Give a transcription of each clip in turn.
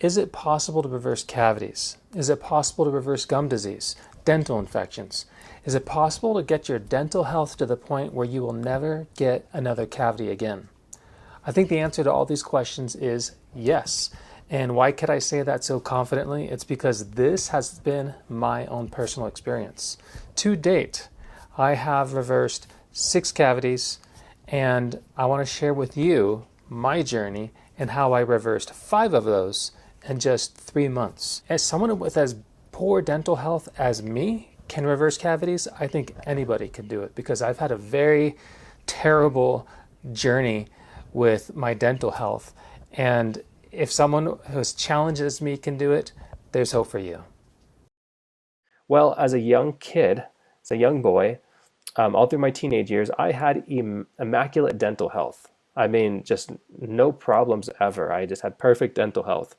Is it possible to reverse cavities? Is it possible to reverse gum disease, dental infections? Is it possible to get your dental health to the point where you will never get another cavity again? I think the answer to all these questions is yes. And why could I say that so confidently? It's because this has been my own personal experience. To date, I have reversed 6 cavities, and I want to share with you my journey and how I reversed 5 of those in just 3 months. As someone with as poor dental health as me can reverse cavities, I think anybody can do it, because I've had a very terrible journey with my dental health. And if someone who as challenged as me can do it, there's hope for you. Well, as a young kid, as a young boy, all through my teenage years, I had immaculate dental health. I mean, just no problems ever. I just had perfect dental health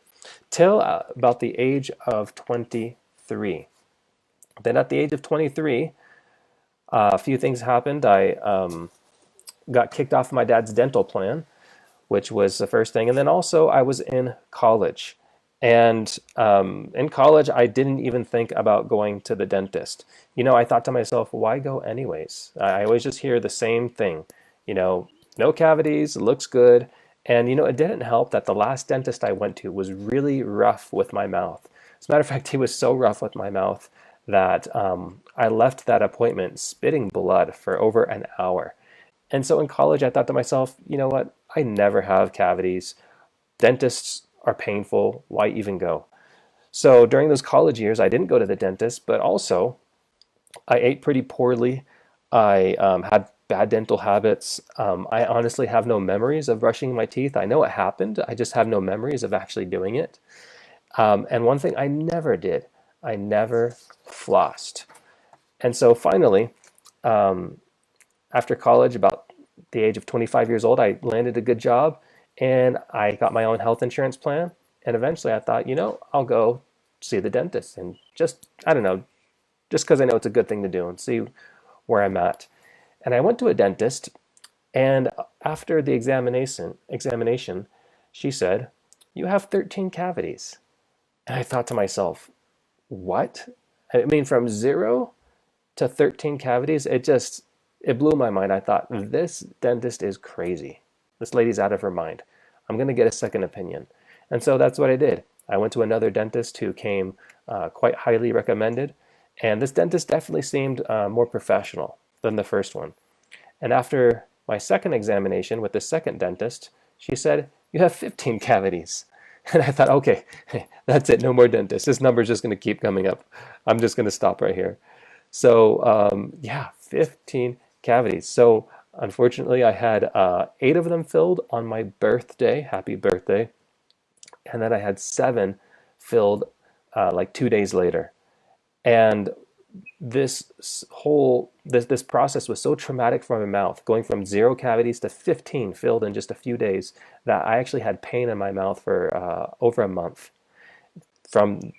till about the age of 23. Then at the age of 23, a few things happened. I got kicked off my dad's dental plan, which was the first thing. And then also I was in college. And in college, I didn't even think about going to the dentist. You know, I thought to myself, why go anyways? I always just hear the same thing, you know, no cavities, looks good. And, you know, it didn't help that the last dentist I went to was really rough with my mouth. As a matter of fact, he was so rough with my mouth that I left that appointment spitting blood for over an hour. And so in college, I thought to myself, you know what? I never have cavities. Dentists are painful. Why even go? So during those college years, I didn't go to the dentist, but also I ate pretty poorly. I had bad dental habits. I honestly have no memories of brushing my teeth. I know it happened. I just have no memories of actually doing it. And one thing I never did, I never flossed. And so finally, after college, about the age of 25 years old, I landed a good job and I got my own health insurance plan. And eventually I thought, you know, I'll go see the dentist and just, I don't know, just because I know it's a good thing to do and see where I'm at. And I went to a dentist, and after the examination, she said, "You have 13 cavities." And I thought to myself, what? I mean, from 0 to 13 cavities, it blew my mind. I thought, this dentist is crazy. This lady's out of her mind. I'm going to get a second opinion. And so that's what I did. I went to another dentist who came quite highly recommended. And this dentist definitely seemed more professional than the first one. And after my second examination with the second dentist, she said, "You have 15 cavities." And I thought, okay, that's it. No more dentists. This number is just going to keep coming up. I'm just going to stop right here. So yeah, 15 cavities. So unfortunately, I had 8 of them filled on my birthday. Happy birthday. And then I had 7 filled like 2 days later. And this process was so traumatic for my mouth, going from 0 cavities to 15 filled in just a few days, that I actually had pain in my mouth for over a month from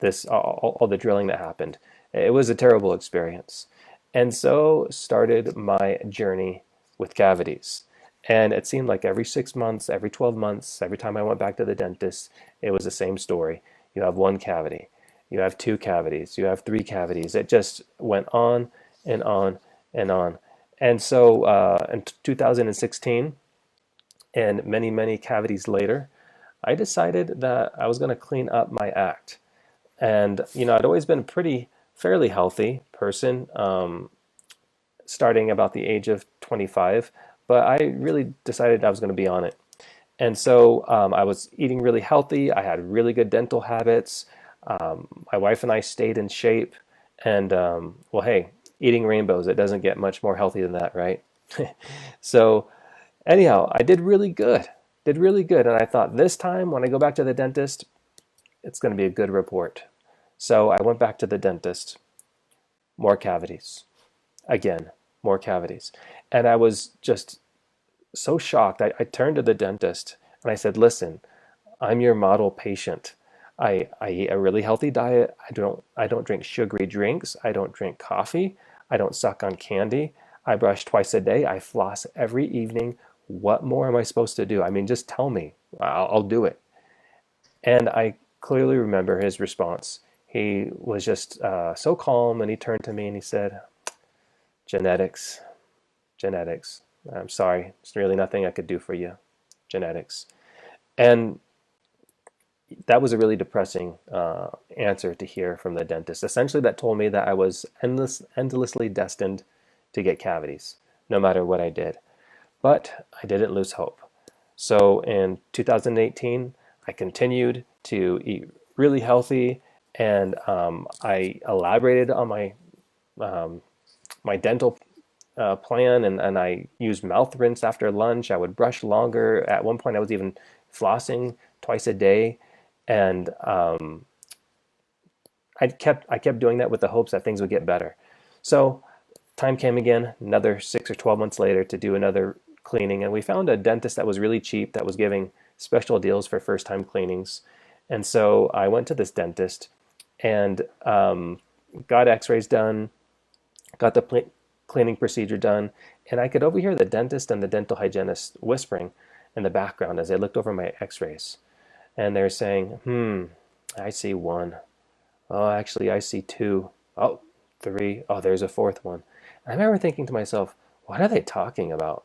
this all the drilling that happened. It was a terrible experience. And so started my journey with cavities. And it seemed like every 6 months, every 12 months, every time I went back to the dentist, it was the same story. You have 1 cavity. You have 2 cavities. You have 3 cavities. It just went on and on and on. And so in 2016, and many, many cavities later, I decided that I was going to clean up my act. And, you know, I'd always been a fairly healthy person, starting about the age of 25, but I really decided I was going to be on it. And so I was eating really healthy. I had really good dental habits. My wife and I stayed in shape. And, well, hey, eating rainbows, it doesn't get much more healthy than that, right? So anyhow, I did really good. And I thought, this time when I go back to the dentist, it's going to be a good report. So I went back to the dentist. More cavities. Again, more cavities. And I was just so shocked. I turned to the dentist and I said, "Listen, I'm your model patient. I eat a really healthy diet. I don't drink sugary drinks. I don't drink coffee. I don't suck on candy. I brush twice a day. I floss every evening. What more am I supposed to do? I mean, just tell me. I'll do it." And I clearly remember his response. He was just so calm, and he turned to me and he said, genetics, genetics. I'm sorry, there's really nothing I could do for you. Genetics. And that was a really depressing answer to hear from the dentist. Essentially, that told me that I was endlessly destined to get cavities, no matter what I did. But I didn't lose hope. So in 2018, I continued to eat really healthy, and I elaborated on my dental plan, and I used mouth rinse after lunch. I would brush longer. At one point, I was even flossing twice a day, and I kept doing that with the hopes that things would get better. So time came again, another 6 or 12 months later, to do another cleaning, and we found a dentist that was really cheap, that was giving special deals for first time cleanings. And so I went to this dentist and got x-rays done, got the cleaning procedure done, and I could overhear the dentist and the dental hygienist whispering in the background as they looked over my x-rays. And they're saying, I see one. Oh, actually, I see two. Oh, three. Oh, there's a fourth one. And I remember thinking to myself, what are they talking about?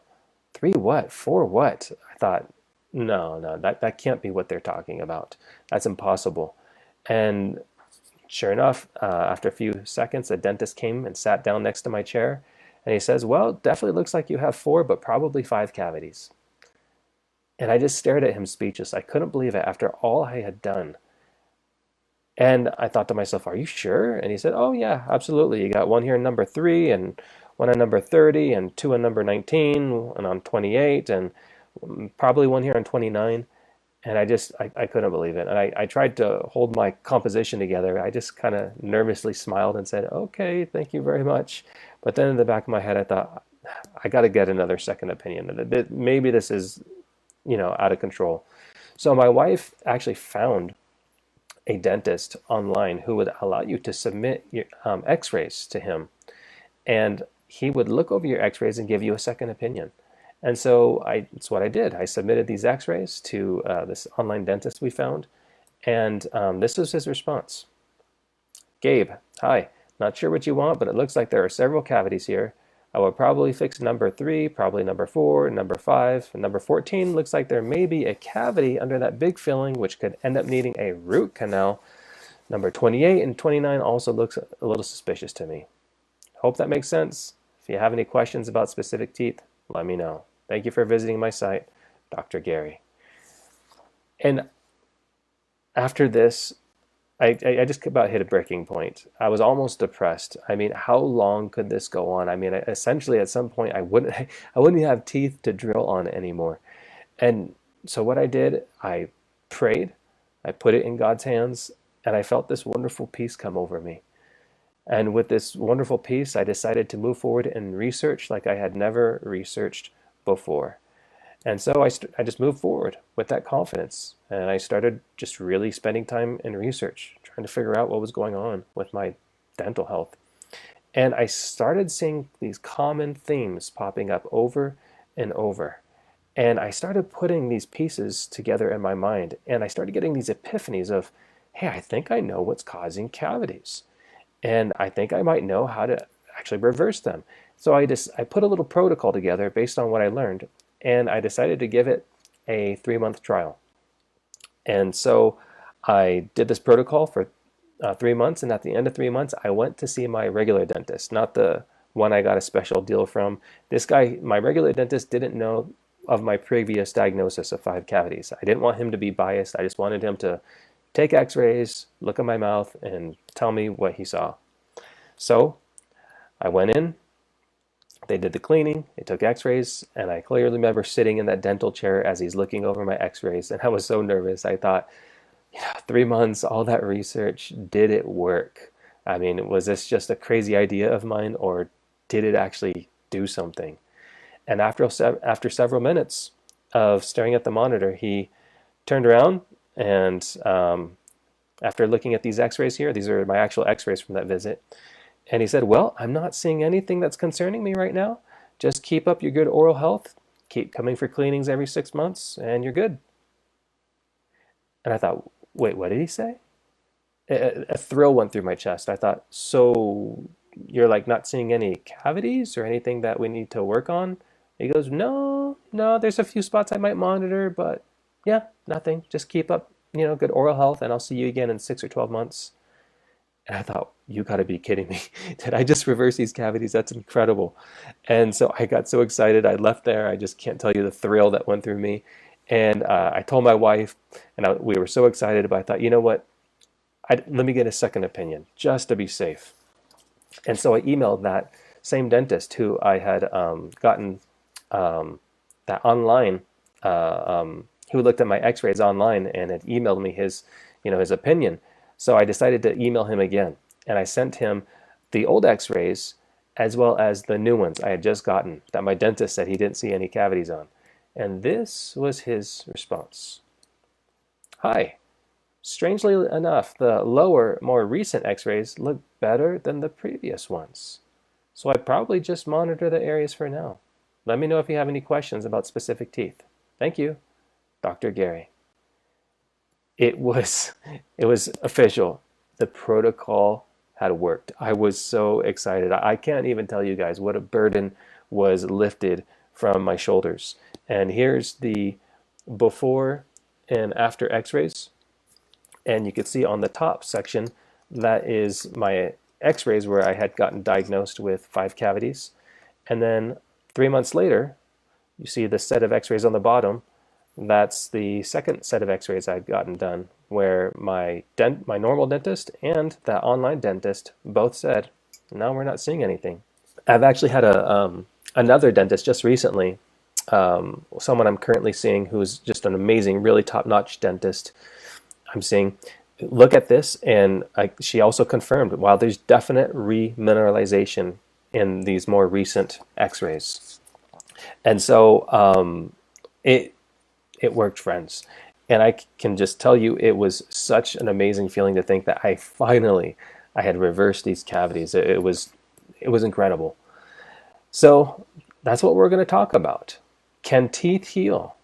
Three what? Four what? I thought, no, no, that can't be what they're talking about. That's impossible. And sure enough, after a few seconds, a dentist came and sat down next to my chair. And he says, well, definitely looks like you have four, but probably five cavities. And I just stared at him speechless. I couldn't believe it after all I had done. And I thought to myself, are you sure? And he said, oh, yeah, absolutely. You got one here in number 3, and one on number 30, and two on number 19, and on 28, and probably one here on 29. And I couldn't believe it. And I tried to hold my composition together. I just kind of nervously smiled and said, okay, thank you very much. But then in the back of my head, I thought, I got to get another second opinion. Maybe this is, out of control. So my wife actually found a dentist online who would allow you to submit your x-rays to him, and he would look over your x-rays and give you a second opinion. And so that's what I did. I submitted these x-rays to this online dentist we found, and this was his response. Gabe, hi, not sure what you want, but it looks like there are several cavities here. I will probably fix number 3, probably number 4, number 5, and number 14 looks like there may be a cavity under that big filling, which could end up needing a root canal. Number 28 and 29 also looks a little suspicious to me. Hope that makes sense. If you have any questions about specific teeth, let me know. Thank you for visiting my site, Dr. Gary. And after this, I just about hit a breaking point. I was almost depressed. I mean, how long could this go on? I mean, essentially, at some point, I wouldn't have teeth to drill on anymore. And so what I did, I prayed, I put it in God's hands, and I felt this wonderful peace come over me. And with this wonderful peace, I decided to move forward in research like I had never researched before. And so I just moved forward with that confidence. And I started just really spending time in research, trying to figure out what was going on with my dental health. And I started seeing these common themes popping up over and over. And I started putting these pieces together in my mind. And I started getting these epiphanies of, hey, I think I know what's causing cavities. And I think I might know how to actually reverse them. So I put a little protocol together based on what I learned, and I decided to give it a 3-month trial. And so I did this protocol for 3 months, and at the end of 3 months, I went to see my regular dentist, not the one I got a special deal from. This guy, my regular dentist, didn't know of my previous diagnosis of 5 cavities. I didn't want him to be biased. I just wanted him to take x-rays, look at my mouth, and tell me what he saw. So I went in, they did the cleaning, they took x-rays, and I clearly remember sitting in that dental chair as he's looking over my x-rays, and I was so nervous. I thought, 3 months, all that research, did it work? I mean, was this just a crazy idea of mine, or did it actually do something? And after several minutes of staring at the monitor, he turned around and after looking at these x-rays here, these are my actual x-rays from that visit, and he said, well, I'm not seeing anything that's concerning me right now. Just keep up your good oral health, keep coming for cleanings every 6 months, and you're good. And I thought, Wait, what did he say? A thrill went through my chest. I thought, so you're like not seeing any cavities or anything that we need to work on? He goes, no, no, there's a few spots I might monitor, but yeah, nothing. Just keep up, good oral health, and I'll see you again in 6 or 12 months. And I thought, you got to be kidding me. Did I just reverse these cavities? That's incredible. And so I got so excited. I left there. I just can't tell you the thrill that went through me. And I told my wife, and we were so excited, but I thought, you know what? Let me get a second opinion just to be safe. And so I emailed that same dentist who I had gotten that online, who looked at my x-rays online and had emailed me his opinion. So I decided to email him again, and I sent him the old x-rays as well as the new ones I had just gotten that my dentist said he didn't see any cavities on. And this was his response. Hi. Strangely enough, the lower, more recent x-rays look better than the previous ones. So I'd probably just monitor the areas for now. Let me know if you have any questions about specific teeth. Thank you, Dr. Gary. It was official. The protocol had worked. I was so excited. I can't even tell you guys what a burden was lifted from my shoulders. And here's the before and after x-rays. And you can see on the top section, that is my x-rays where I had gotten diagnosed with 5 cavities. And then 3 months later, you see the set of x-rays on the bottom. That's the second set of x-rays I'd gotten done, where my normal dentist and that online dentist both said, no, we're not seeing anything. I've actually had another dentist just recently, someone I'm currently seeing who's just an amazing, really top-notch dentist. I'm seeing, look at this, and she also confirmed, while there's definite remineralization in these more recent x-rays. And so it worked, friends. And I can just tell you, it was such an amazing feeling to think that I had reversed these cavities. It was incredible. So that's what we're going to talk about. Can teeth heal?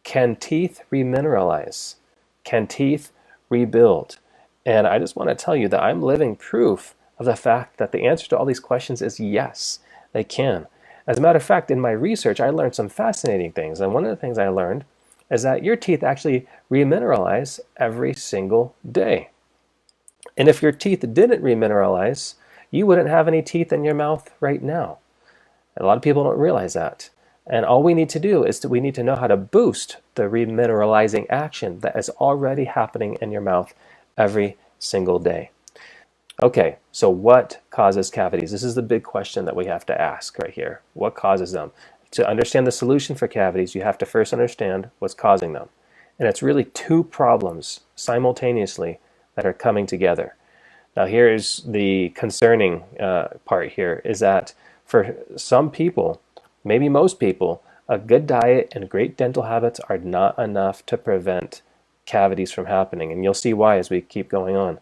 Can teeth remineralize? Can teeth rebuild? And I just want to tell you that I'm living proof of the fact that the answer to all these questions is yes, they can. As a matter of fact, in my research, I learned some fascinating things. And one of the things I learned is that your teeth actually remineralize every single day. And if your teeth didn't remineralize, you wouldn't have any teeth in your mouth right now. A lot of people don't realize that. And all we need to do is we need to know how to boost the remineralizing action that is already happening in your mouth every single day. Okay, so what causes cavities? This is the big question that we have to ask right here. What causes them? To understand the solution for cavities, you have to first understand what's causing them. And it's really 2 problems simultaneously that are coming together. Now here's the concerning part here, is that for some people, maybe most people, a good diet and great dental habits are not enough to prevent cavities from happening. And you'll see why as we keep going on.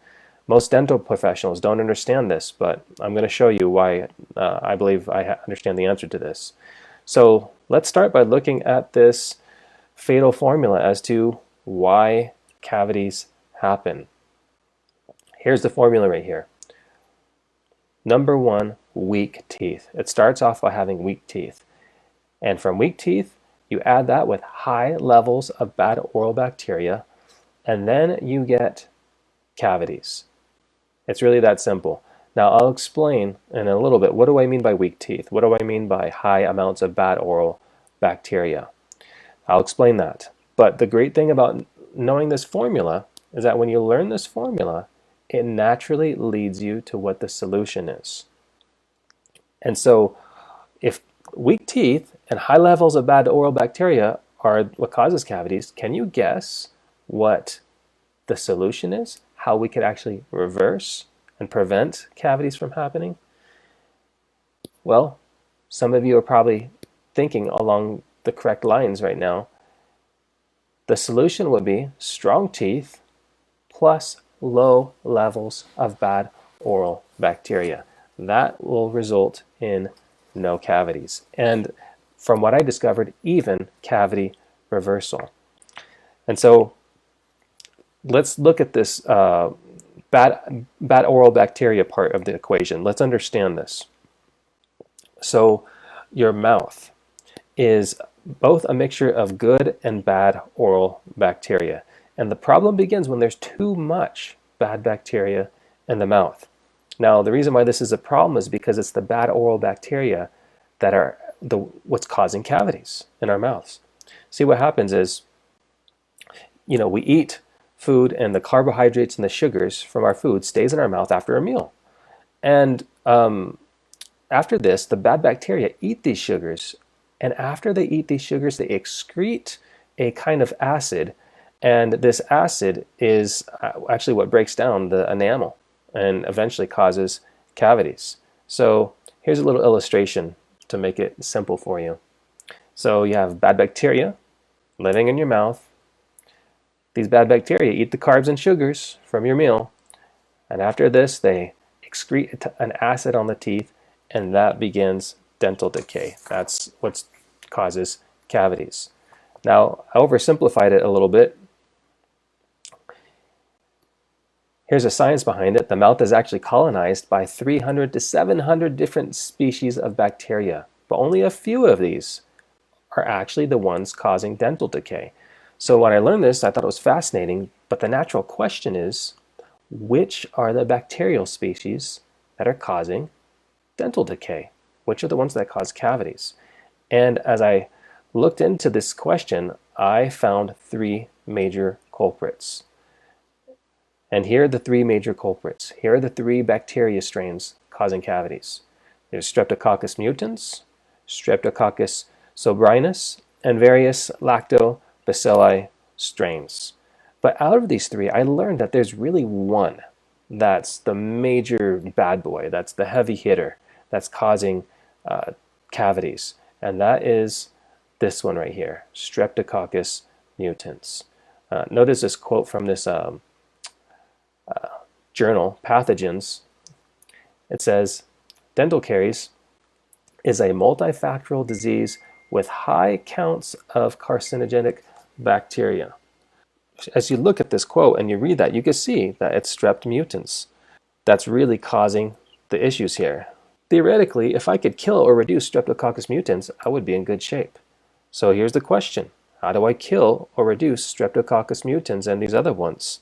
Most dental professionals don't understand this, but I'm going to show you why I believe I understand the answer to this. So let's start by looking at this fatal formula as to why cavities happen. Here's the formula right here. Number 1, weak teeth. It starts off by having weak teeth. And from weak teeth, you add that with high levels of bad oral bacteria, and then you get cavities. It's really that simple. Now I'll explain in a little bit, what do I mean by weak teeth? What do I mean by high amounts of bad oral bacteria? I'll explain that. But the great thing about knowing this formula is that when you learn this formula, it naturally leads you to what the solution is. And so if weak teeth and high levels of bad oral bacteria are what causes cavities, can you guess what the solution is? How we could actually reverse and prevent cavities from happening? Well, some of you are probably thinking along the correct lines right now. The solution would be strong teeth plus low levels of bad oral bacteria. That will result in no cavities. And from what I discovered, even cavity reversal. And so let's look at this bad oral bacteria part of the equation. Let's understand this. So your mouth is both a mixture of good and bad oral bacteria. And the problem begins when there's too much bad bacteria in the mouth. Now, the reason why this is a problem is because it's the bad oral bacteria that are what's causing cavities in our mouths. See, what happens is, we eat food and the carbohydrates and the sugars from our food stays in our mouth after a meal. And after this, the bad bacteria eat these sugars, and after they eat these sugars, they excrete a kind of acid, and this acid is actually what breaks down the enamel and eventually causes cavities. So here's a little illustration to make it simple for you. So you have bad bacteria living in your mouth. These bad bacteria eat the carbs and sugars from your meal, and after this, they excrete an acid on the teeth, and that begins dental decay. That's what causes cavities. Now, I oversimplified it a little bit. Here's a science behind it. The mouth is actually colonized by 300 to 700 different species of bacteria, but only a few of these are actually the ones causing dental decay. So when I learned this, I thought it was fascinating, but the natural question is, which are the bacterial species that are causing dental decay? Which are the ones that cause cavities? And as I looked into this question, I found three major culprits. And here are the three major culprits. Here are the three bacteria strains causing cavities. There's Streptococcus mutans, Streptococcus sobrinus, and various lactobacilli strains. But out of these three, I learned that there's really one that's the major bad boy, that's the heavy hitter, that's causing cavities. And that is this one right here, Streptococcus mutans. Notice this quote from this journal, Pathogens. It says, dental caries is a multifactorial disease with high counts of carcinogenic bacteria. As you look at this quote and you read that, you can see that it's Strep mutans that's really causing the issues here. Theoretically, if I could kill or reduce Streptococcus mutans, I would be in good shape. So here's the question. How do I kill or reduce Streptococcus mutans and these other ones?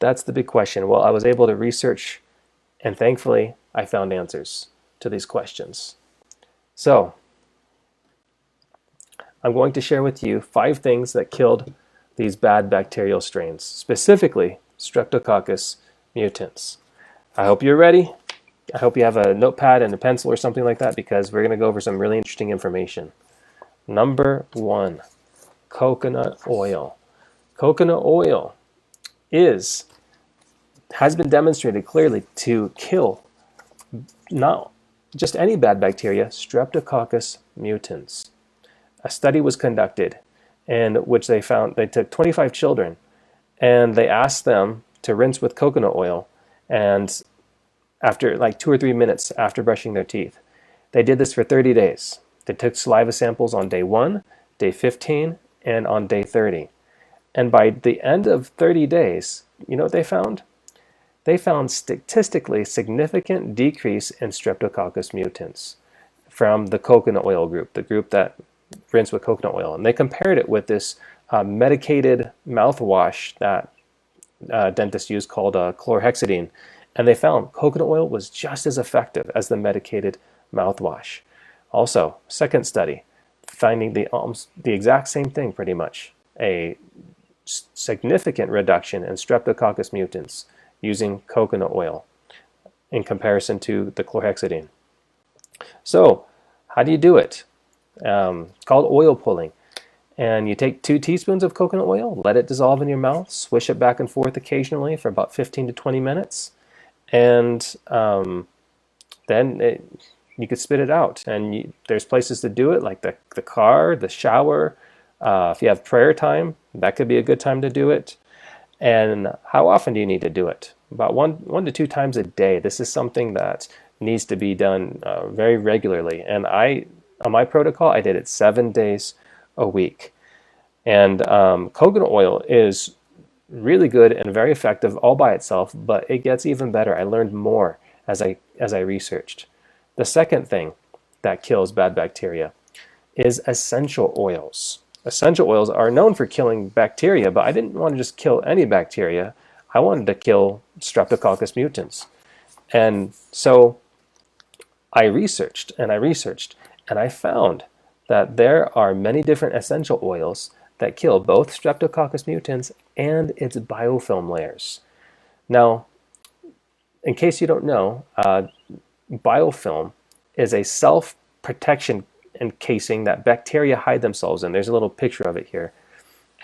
That's the big question. Well, I was able to research, and thankfully, I found answers to these questions. So, I'm going to share with you 5 things that killed these bad bacterial strains, specifically Streptococcus mutans. I hope you're ready. I hope you have a notepad and a pencil or something like that, because we're going to go over some really interesting information. Number 1, coconut oil. Coconut oil has been demonstrated clearly to kill not just any bad bacteria, Streptococcus mutans. A study was conducted in which they took 25 children and they asked them to rinse with coconut oil, and after like 2 or 3 minutes after brushing their teeth. They did this for 30 days. They took saliva samples on day 1, day 15, and on day 30. And by the end of 30 days, you know what they found? They found statistically significant decrease in Streptococcus mutans from the coconut oil group, the group that rinsed with coconut oil. And they compared it with this medicated mouthwash that dentists use called chlorhexidine. And they found coconut oil was just as effective as the medicated mouthwash. Also, second study, finding the exact same thing pretty much, a significant reduction in Streptococcus mutans using coconut oil in comparison to the chlorhexidine. So, how do you do it? It's called oil pulling. And you take 2 teaspoons of coconut oil, let it dissolve in your mouth, swish it back and forth occasionally for about 15 to 20 minutes, and then you could spit it out. And there's places to do it, like the car, the shower. If you have prayer time, that could be a good time to do it. And how often do you need to do it? About one to 2 times a day. This is something that needs to be done very regularly. And on my protocol, I did it 7 days a week. And coconut oil is really good and very effective all by itself, but it gets even better. I learned more as I researched. The second thing that kills bad bacteria is essential oils. Essential oils are known for killing bacteria, but I didn't want to just kill any bacteria. I wanted to kill Streptococcus mutans. And so I researched and I researched, and I found that there are many different essential oils that kill both Streptococcus mutans and its biofilm layers. Now, in case you don't know, biofilm is a self-protection encasing that bacteria hide themselves in. There's a little picture of it here.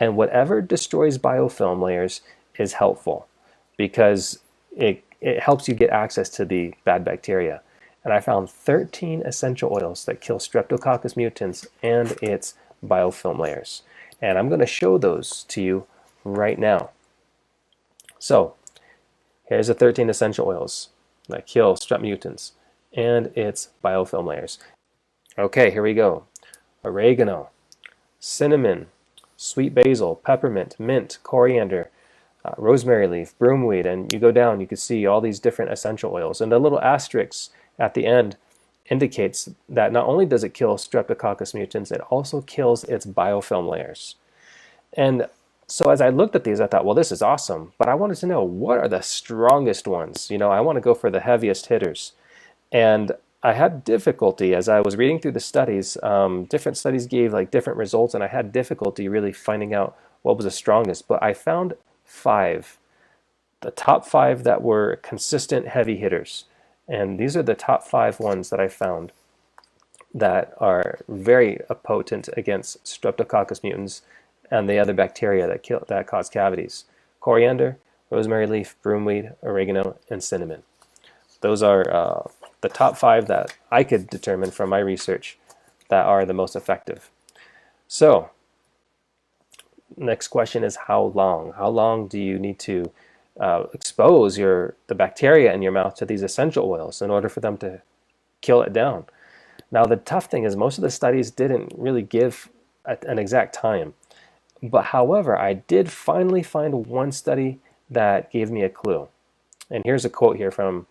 And whatever destroys biofilm layers is helpful because it helps you get access to the bad bacteria. And I found 13 essential oils that kill Streptococcus mutans and its biofilm layers. And I'm going to show those to you right now. So here's the 13 essential oils that kill strep mutans and its biofilm layers. Okay, here we go. Oregano, cinnamon, sweet basil, peppermint, mint, coriander, rosemary leaf, broomweed, and you go down, you can see all these different essential oils. And the little asterisk at the end indicates that not only does it kill Streptococcus mutans, it also kills its biofilm layers. And so as I looked at these, I thought, well, this is awesome, but I wanted to know what are the strongest ones? You know, I want to go for the heaviest hitters. And I had difficulty as I was reading through the studies. Different studies gave like different results, and I had difficulty really finding out what was the strongest. But I found 5, the top 5 that were consistent heavy hitters. And these are the top 5 ones that I found that are very potent against Streptococcus mutans and the other bacteria that cause cavities. Coriander, rosemary leaf, broomweed, oregano, and cinnamon. Those are the top 5 that I could determine from my research that are the most effective. So, next question is how long? How long do you need to expose the bacteria in your mouth to these essential oils in order for them to kill it down? Now, the tough thing is most of the studies didn't really give an exact time. But however, I did finally find one study that gave me a clue. And here's a quote here from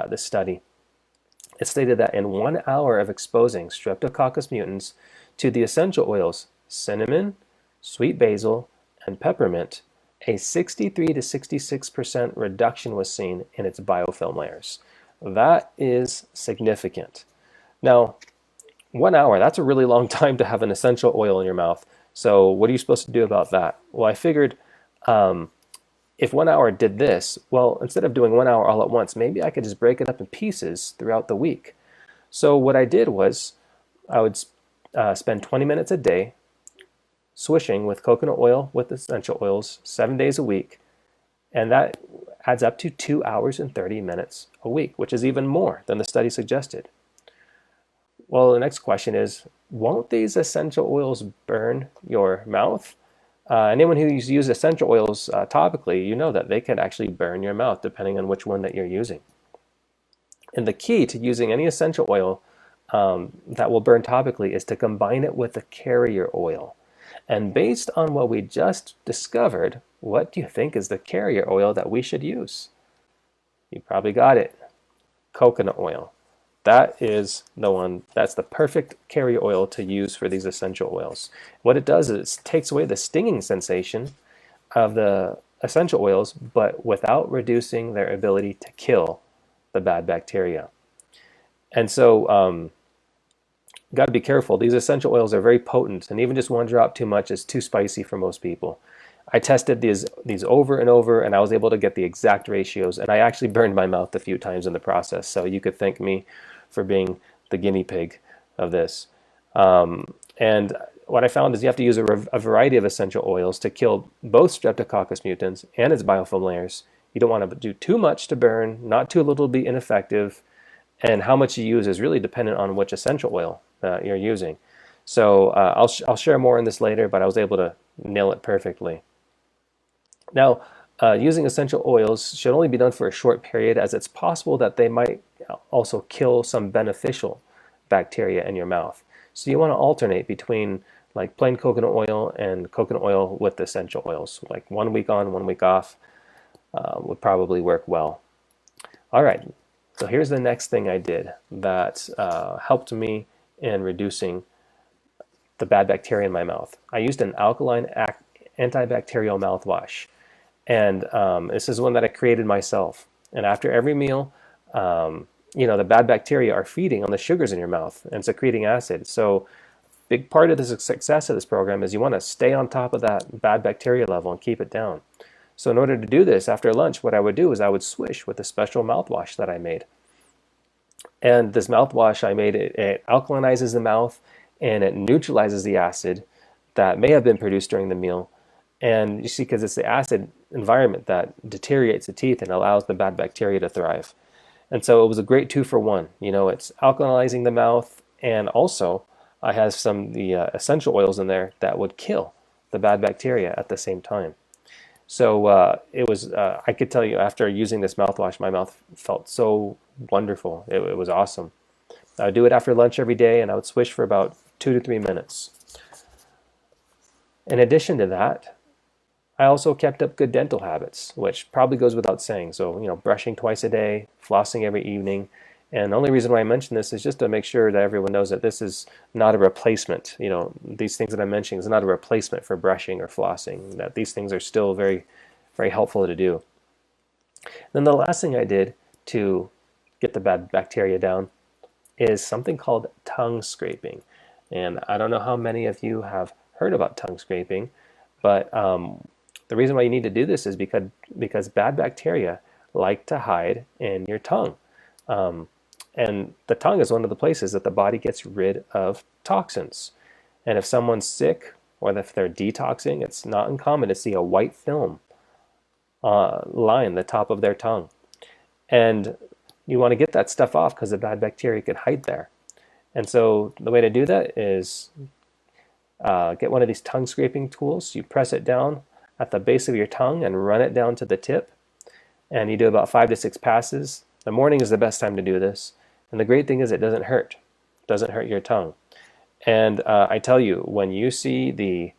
this study. It stated that in 1 hour of exposing Streptococcus mutans to the essential oils cinnamon, sweet basil, and peppermint, a 63 to 66% reduction was seen in its biofilm layers. That is significant. Now, 1 hour, that's a really long time to have an essential oil in your mouth. So what are you supposed to do about that? Well, I figured if 1 hour did this, well, instead of doing 1 hour all at once, maybe I could just break it up in pieces throughout the week. So what I did was I would spend 20 minutes a day swishing with coconut oil with essential oils 7 days a week. And that adds up to 2 hours and 30 minutes a week, which is even more than the study suggested. Well, the next question is, won't these essential oils burn your mouth? Anyone who's used essential oils topically, you know that they can actually burn your mouth depending on which one that you're using. And the key to using any essential oil that will burn topically is to combine it with a carrier oil. And based on what we just discovered, what do you think is the carrier oil that we should use? You probably got it. Coconut oil. That is the one, that's the perfect carrier oil to use for these essential oils. What it does is it takes away the stinging sensation of the essential oils, but without reducing their ability to kill the bad bacteria. And so, got to be careful. These essential oils are very potent, and even just 1 drop too much is too spicy for most people. I tested these over and over, and I was able to get the exact ratios, and I actually burned my mouth a few times in the process, so you could thank me for being the guinea pig of this. And what I found is you have to use a variety of essential oils to kill both Streptococcus mutans and its biofilm layers. You don't want to do too much to burn, not too little to be ineffective, and how much you use is really dependent on which essential oil you're using. So I'll share more on this later, but I was able to nail it perfectly. Now, using essential oils should only be done for a short period, as it's possible that they might also kill some beneficial bacteria in your mouth. So you want to alternate between like plain coconut oil and coconut oil with essential oils, like 1 week on, 1 week off, would probably work well. All right, so here's the next thing I did that helped me in reducing the bad bacteria in my mouth. I used an alkaline antibacterial mouthwash, and this is one that I created myself. And after every meal, the bad bacteria are feeding on the sugars in your mouth and secreting acid. So big part of the success of this program is you want to stay on top of that bad bacteria level and keep it down. So in order to do this, after lunch, what I would do is I would swish with a special mouthwash that I made. And this mouthwash I made, it alkalinizes the mouth and it neutralizes the acid that may have been produced during the meal. And you see, because it's the acid environment that deteriorates the teeth and allows the bad bacteria to thrive. And so it was a great 2-for-1. It's alkalizing the mouth, and also I have some the essential oils in there that would kill the bad bacteria at the same time. So it was, I could tell you after using this mouthwash, my mouth felt so wonderful. It was awesome. I would do it after lunch every day, and I would swish for about 2 to 3 minutes. In addition to that, I also kept up good dental habits, which probably goes without saying. So, brushing twice a day, flossing every evening. And the only reason why I mention this is just to make sure that everyone knows that this is not a replacement. These things that I'm mentioning is not a replacement for brushing or flossing, that these things are still very, very helpful to do. Then the last thing I did to get the bad bacteria down is something called tongue scraping. And I don't know how many of you have heard about tongue scraping, but the reason why you need to do this is because bad bacteria like to hide in your tongue. And the tongue is one of the places that the body gets rid of toxins. And if someone's sick or if they're detoxing, it's not uncommon to see a white film line the top of their tongue. And you want to get that stuff off because the bad bacteria could hide there. And so the way to do that is get one of these tongue scraping tools. You press it down at the base of your tongue and run it down to the tip. And you do about 5 to 6 passes. The morning is the best time to do this. And the great thing is it doesn't hurt. It doesn't hurt your tongue. And I tell you, when you see the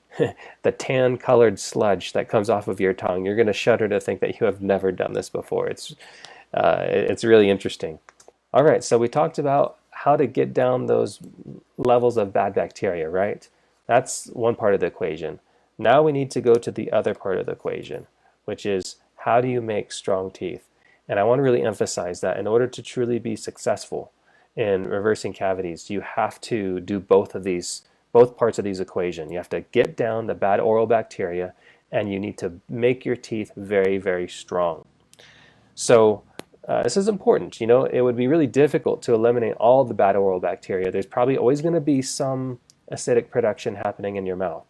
the tan colored sludge that comes off of your tongue, you're going to shudder to think that you have never done this before. It's really interesting. All right, so we talked about how to get down those levels of bad bacteria, right? That's one part of the equation. Now we need to go to the other part of the equation, which is how do you make strong teeth? And I want to really emphasize that in order to truly be successful in reversing cavities, you have to do both parts of these equation. You have to get down the bad oral bacteria, and you need to make your teeth very, very strong. So this is important. It would be really difficult to eliminate all the bad oral bacteria. There's probably always going to be some acidic production happening in your mouth.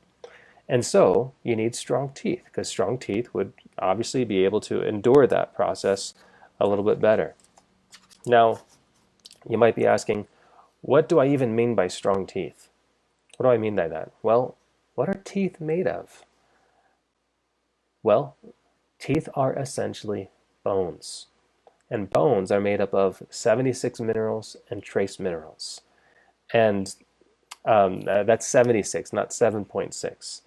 And so you need strong teeth, because strong teeth would obviously be able to endure that process a little bit better. Now, you might be asking, what do I even mean by strong teeth? What do I mean by that? Well, what are teeth made of? Well, teeth are essentially bones. And bones are made up of 76 minerals and trace minerals. And that's 76, not 7.6.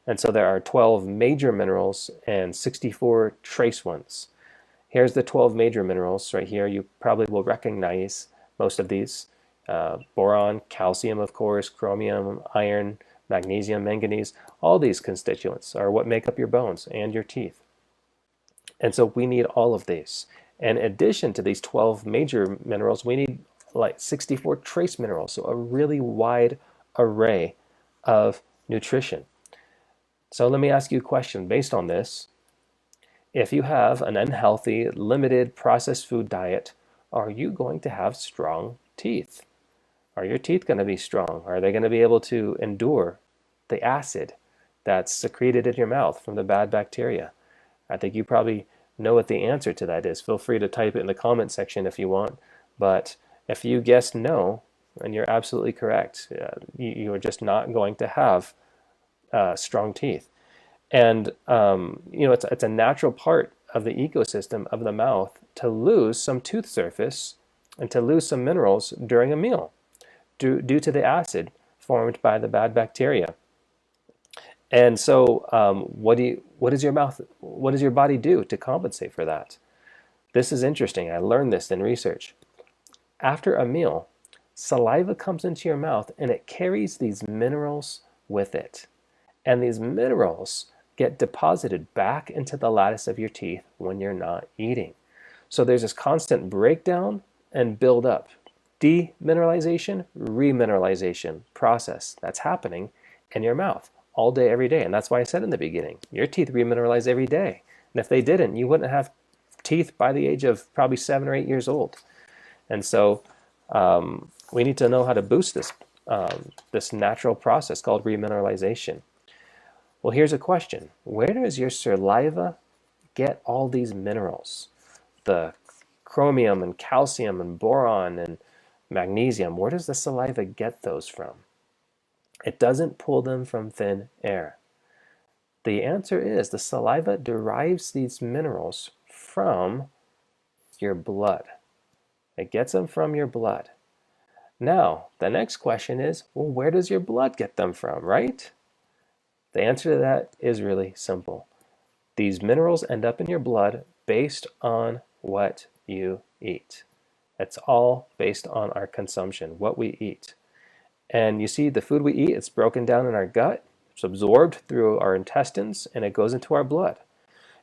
And so there are 12 major minerals and 64 trace ones. Here's the 12 major minerals right here. You probably will recognize most of these. Boron, calcium, of course, chromium, iron, magnesium, manganese. All these constituents are what make up your bones and your teeth. And so we need all of these. And in addition to these 12 major minerals, we need like 64 trace minerals, so a really wide array of nutrition. So let me ask you a question based on this. If you have an unhealthy, limited processed food diet, are you going to have strong teeth? Are your teeth going to be strong? Are they going to be able to endure the acid that's secreted in your mouth from the bad bacteria? I think you probably know what the answer to that is. Feel free to type it in the comment section if you want. But if you guessed no, then you're absolutely correct. You are just not going to have strong teeth. And it's a natural part of the ecosystem of the mouth to lose some tooth surface and to lose some minerals during a meal due to the acid formed by the bad bacteria. And so, what does your body do to compensate for that? This is interesting. I learned this in research. After a meal, saliva comes into your mouth and it carries these minerals with it. And these minerals get deposited back into the lattice of your teeth when you're not eating. So there's this constant breakdown and build up. Demineralization, remineralization process that's happening in your mouth all day, every day. And that's why I said in the beginning, your teeth remineralize every day. And if they didn't, you wouldn't have teeth by the age of probably 7 or 8 years old. And so we need to know how to boost this natural process called remineralization. Well, here's a question. Where does your saliva get all these minerals? The chromium and calcium and boron and magnesium, where does the saliva get those from? It doesn't pull them from thin air. The answer is the saliva derives these minerals from your blood. It gets them from your blood. Now, the next question is, well, where does your blood get them from, right? The answer to that is really simple. These minerals end up in your blood based on what you eat. It's all based on our consumption, what we eat. And you see, the food we eat, it's broken down in our gut, it's absorbed through our intestines, and it goes into our blood.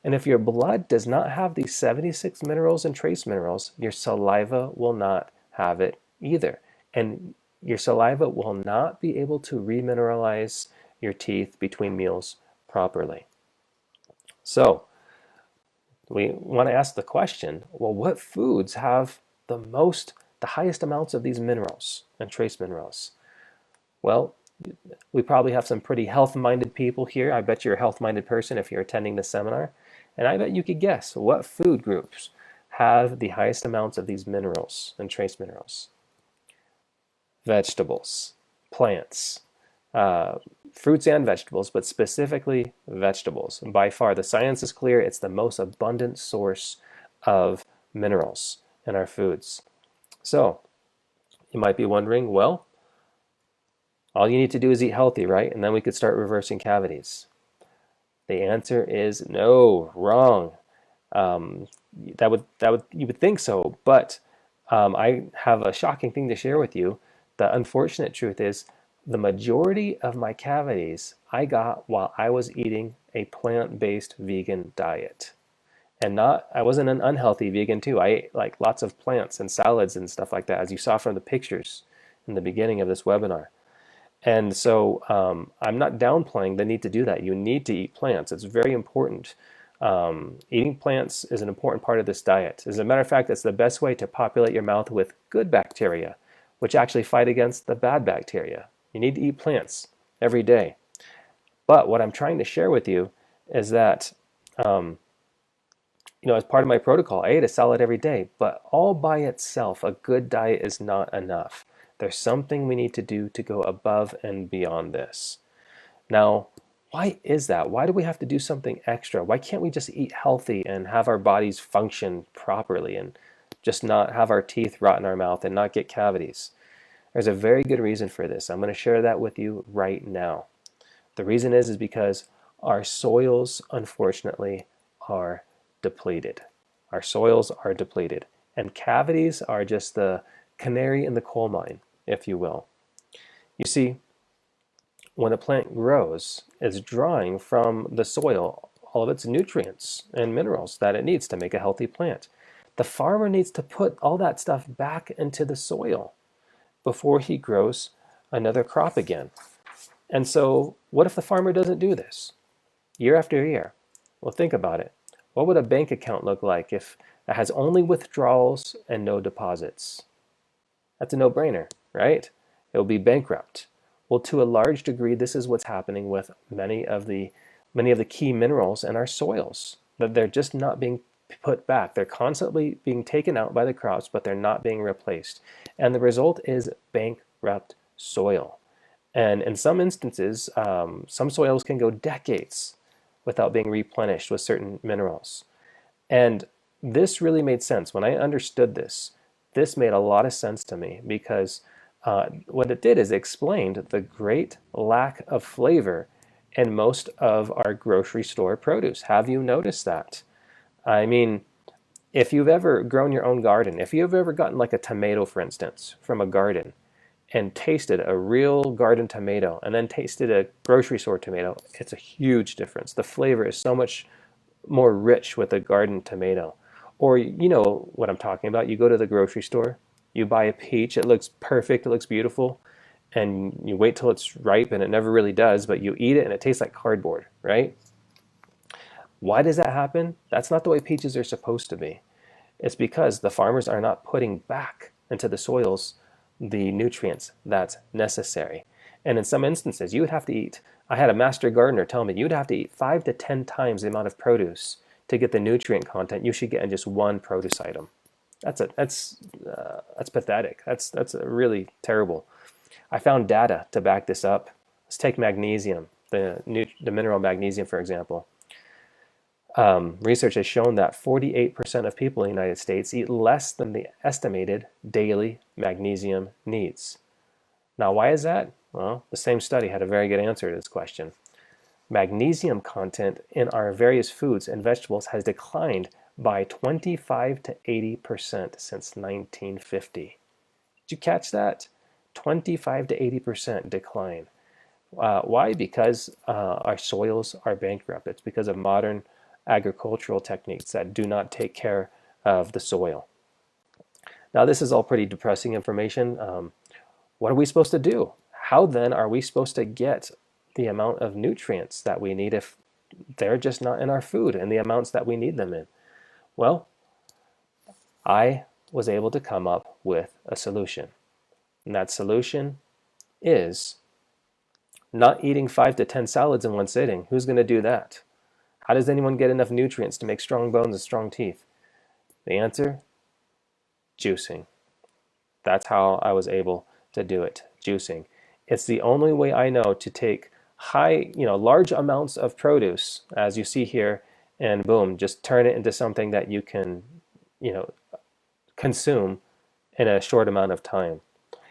And if your blood does not have these 76 minerals and trace minerals, your saliva will not have it either. And your saliva will not be able to remineralize your teeth between meals properly. So, we want to ask the question, well, what foods have the highest amounts of these minerals and trace minerals? Well, we probably have some pretty health-minded people here. I bet you're a health-minded person if you're attending this seminar. And I bet you could guess what food groups have the highest amounts of these minerals and trace minerals. Vegetables, plants, fruits and vegetables, but specifically vegetables. And by far, the science is clear, it's the most abundant source of minerals in our foods. So, you might be wondering, well, all you need to do is eat healthy, right? And then we could start reversing cavities. The answer is no, wrong. You would think so, but I have a shocking thing to share with you. The unfortunate truth is the majority of my cavities I got while I was eating a plant-based vegan diet. And I wasn't an unhealthy vegan too. I ate like lots of plants and salads and stuff like that, as you saw from the pictures in the beginning of this webinar. And so I'm not downplaying the need to do that. You need to eat plants. It's very important. Eating plants is an important part of this diet. As a matter of fact, it's the best way to populate your mouth with good bacteria, which actually fight against the bad bacteria. You need to eat plants every day. But what I'm trying to share with you is that, as part of my protocol, I ate a salad every day, but all by itself, a good diet is not enough. There's something we need to do to go above and beyond this. Now, why is that? Why do we have to do something extra? Why can't we just eat healthy and have our bodies function properly and just not have our teeth rot in our mouth and not get cavities? There's a very good reason for this. I'm going to share that with you right now. The reason is because our soils, unfortunately, are depleted. Our soils are depleted. And cavities are just the canary in the coal mine, if you will. You see, when a plant grows, it's drawing from the soil all of its nutrients and minerals that it needs to make a healthy plant. The farmer needs to put all that stuff back into the soil before he grows another crop again. And so, what if the farmer doesn't do this year after year? Well, think about it. What would a bank account look like if it has only withdrawals and no deposits? That's a no-brainer, right? It will be bankrupt. Well, to a large degree, this is what's happening with many of the key minerals in our soils, that they're just not being put back. They're constantly being taken out by the crops, but they're not being replaced. And the result is bankrupt soil. And in some instances, some soils can go decades without being replenished with certain minerals. And this really made sense. When I understood this, this made a lot of sense to me because what it did is it explained the great lack of flavor in most of our grocery store produce. Have you noticed that? I mean, if you've ever grown your own garden, if you've ever gotten like a tomato, for instance, from a garden and tasted a real garden tomato and then tasted a grocery store tomato, it's a huge difference. The flavor is so much more rich with a garden tomato. Or you know what I'm talking about. You go to the grocery store, you buy a peach, it looks perfect, it looks beautiful, and you wait till it's ripe and it never really does, but you eat it and it tastes like cardboard, right? Why does that happen? That's not the way peaches are supposed to be. It's because the farmers are not putting back into the soils the nutrients that's necessary. And in some instances, you would have to eat. I had a master gardener tell me you'd have to eat 5 to 10 times the amount of produce to get the nutrient content you should get in just one produce item. That's pathetic. That's really terrible. I found data to back this up. Let's take magnesium, the mineral magnesium, for example. Research has shown that 48% of people in the United States eat less than the estimated daily magnesium needs. Now, why is that? Well, the same study had a very good answer to this question. Magnesium content in our various foods and vegetables has declined by 25 to 80% since 1950. Did you catch that? 25 to 80% decline. Why? Because our soils are bankrupt. It's because of modern agricultural techniques that do not take care of the soil. Now, this is all pretty depressing information. What are we supposed to do? How then are we supposed to get the amount of nutrients that we need if they're just not in our food in the amounts that we need them in? Well, I was able to come up with a solution. And that solution is not eating 5 to 10 salads in one sitting. Who's going to do that? How does anyone get enough nutrients to make strong bones and strong teeth? The answer? Juicing. That's how I was able to do it, juicing. It's the only way I know to take large amounts of produce, as you see here, and boom, just turn it into something that you can, consume in a short amount of time.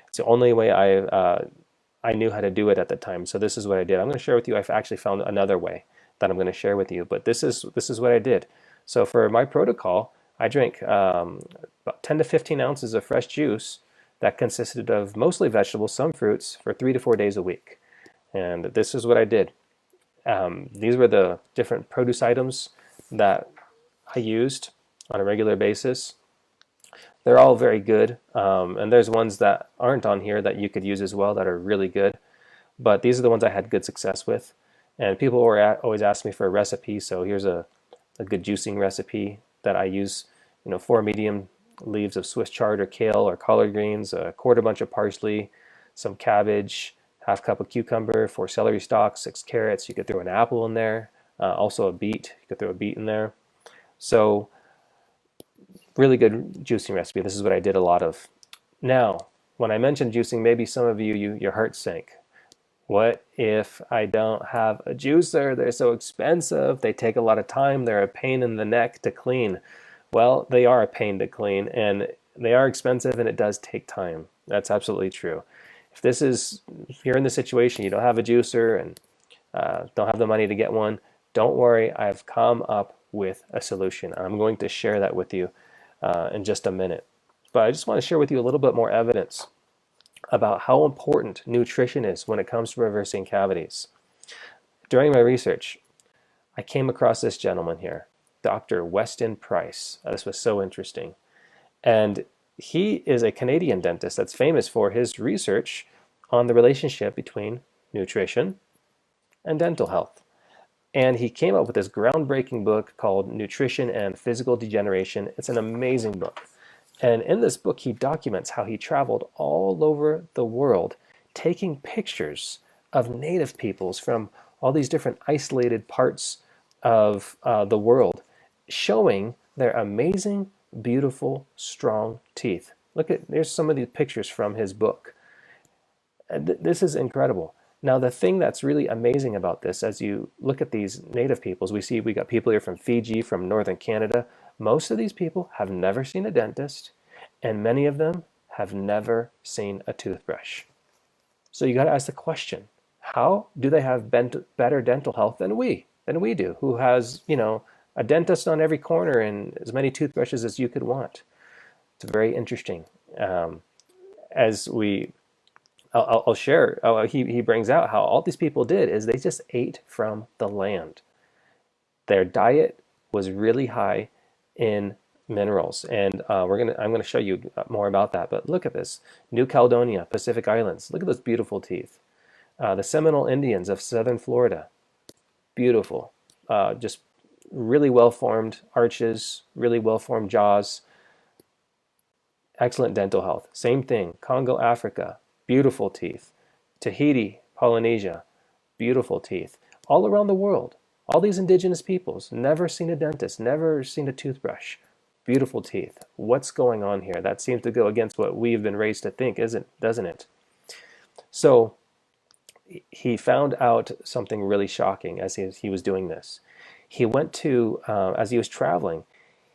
It's the only way I knew how to do it at the time. So this is what I did. I'm going to share with you. I've actually found another way that I'm going to share with you, but this is what I did. So for my protocol, I drank about 10 to 15 ounces of fresh juice that consisted of mostly vegetables, some fruits, for 3 to 4 days a week. And this is what I did. These were the different produce items that I used on a regular basis. They're all very good, and there's ones that aren't on here that you could use as well that are really good. But these are the ones I had good success with. And people always ask me for a recipe, so here's a good juicing recipe that I use. 4 medium leaves of Swiss chard or kale or collard greens, a quarter bunch of parsley, some cabbage, half cup of cucumber, 4 celery stalks, 6 carrots. You could throw an apple in there, also a beet. You could throw a beet in there. So really good juicing recipe. This is what I did a lot of. Now, when I mentioned juicing, maybe some of your heart sank. What if I don't have a juicer? They're so expensive. They take a lot of time. They're a pain in the neck to clean. Well, they are a pain to clean, and they are expensive, and it does take time. That's absolutely true. If you're in the situation, you don't have a juicer and don't have the money to get one, don't worry. I've come up with a solution. I'm going to share that with you in just a minute. But I just want to share with you a little bit more evidence about how important nutrition is when it comes to reversing cavities. During my research, I came across this gentleman here, Dr. Weston Price. This was so interesting. And he is a Canadian dentist that's famous for his research on the relationship between nutrition and dental health. And he came up with this groundbreaking book called Nutrition and Physical Degeneration. It's an amazing book. And in this book, he documents how he traveled all over the world, taking pictures of native peoples from all these different isolated parts of the world, showing their amazing, beautiful, strong teeth. There's some of these pictures from his book. This is incredible. Now, the thing that's really amazing about this, as you look at these native peoples, we got people here from Fiji, from northern Canada. Most of these people have never seen a dentist, and many of them have never seen a toothbrush. So you got to ask the question, how do they have better dental health than we do, who has, a dentist on every corner and as many toothbrushes as you could want? It's very interesting. As we, I'll share, he brings out how all these people did is they just ate from the land. Their diet was really high in minerals, and I'm gonna show you more about that. But look at this: New Caledonia, Pacific Islands. Look at those beautiful teeth. The Seminole Indians of southern Florida, beautiful, just really well formed arches, really well formed jaws, excellent dental health. Same thing, Congo, Africa, beautiful teeth. Tahiti, Polynesia, beautiful teeth. All around the world, all these indigenous peoples, never seen a dentist, never seen a toothbrush. Beautiful teeth. What's going on here? That seems to go against what we've been raised to think, doesn't it? So he found out something really shocking as he was doing this. He went to, as he was traveling,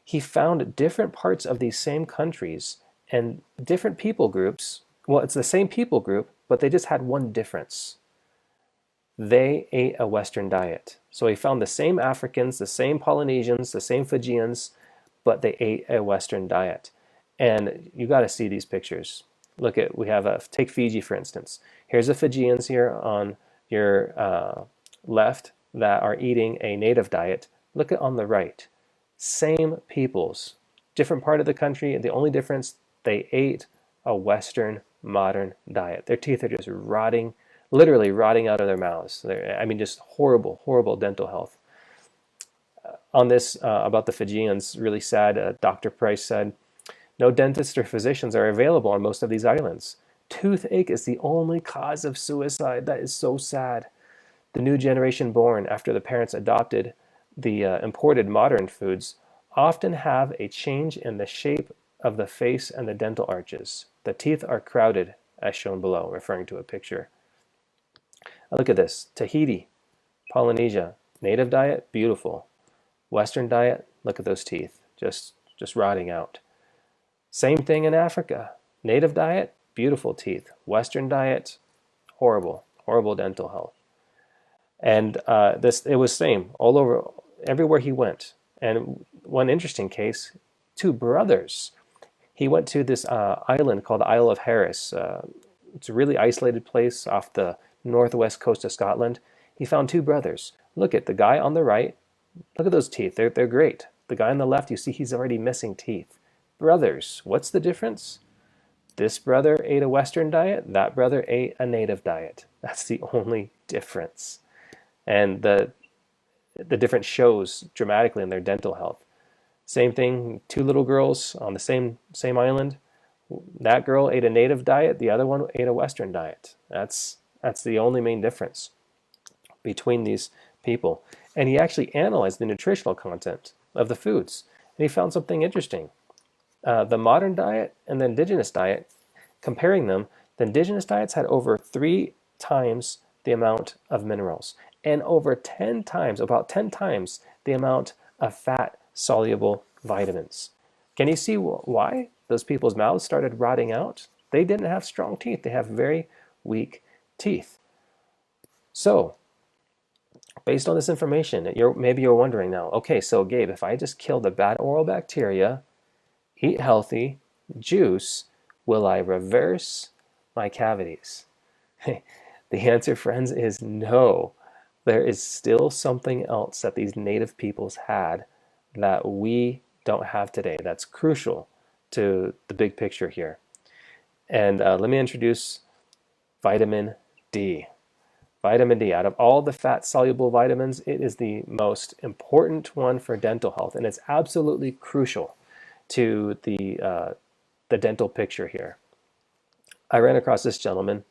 he found different parts of these same countries and different people groups. Well, it's the same people group, but they just had one difference. They ate a Western diet. So he found the same Africans, the same Polynesians, the same Fijians, but they ate a Western diet. And you got to see these pictures. Look at, take Fiji for instance. Here's the Fijians here on your left that are eating a native diet. Look at on the right. Same peoples, different part of the country. The only difference, they ate a Western modern diet. Their teeth are just rotting, literally rotting out of their mouths. I mean, just horrible, horrible dental health. On this, about the Fijians, really sad, Dr. Price said, no dentists or physicians are available on most of these islands. Toothache is the only cause of suicide. That is so sad. The new generation born after the parents adopted the imported modern foods often have a change in the shape of the face and the dental arches. The teeth are crowded, as shown below, referring to a picture. Look at this. Tahiti, Polynesia, native diet, beautiful. Western diet, look at those teeth, just rotting out. Same thing in Africa. Native diet, beautiful teeth. Western diet, horrible, horrible dental health. And it was same all over, everywhere he went. And one interesting case, two brothers. He went to this island called the Isle of Harris. It's a really isolated place off the northwest coast of Scotland. He found two brothers. Look at the guy on the right. Look at those teeth. They're great. The guy on the left, you see he's already missing teeth. Brothers, what's the difference? This brother ate a Western diet. That brother ate a native diet. That's the only difference. And the difference shows dramatically in their dental health. Same thing, two little girls on the same island. That girl ate a native diet. The other one ate a Western diet. That's the only main difference between these people. And he actually analyzed the nutritional content of the foods. And he found something interesting. The modern diet and the indigenous diet, comparing them, the indigenous diets had over 3 times the amount of minerals and over 10 times, about 10 times the amount of fat-soluble vitamins. Can you see why those people's mouths started rotting out? They didn't have strong teeth. They have very weak teeth. So, based on this information, maybe you're wondering now, okay, so Gabe, if I just kill the bad oral bacteria, eat healthy, juice, will I reverse my cavities? The answer, friends, is no. There is still something else that these native peoples had that we don't have today. That's crucial to the big picture here. And let me introduce vitamin D. Vitamin D, out of all the fat-soluble vitamins, it is the most important one for dental health, and it's absolutely crucial to the dental picture here. I ran across this gentleman,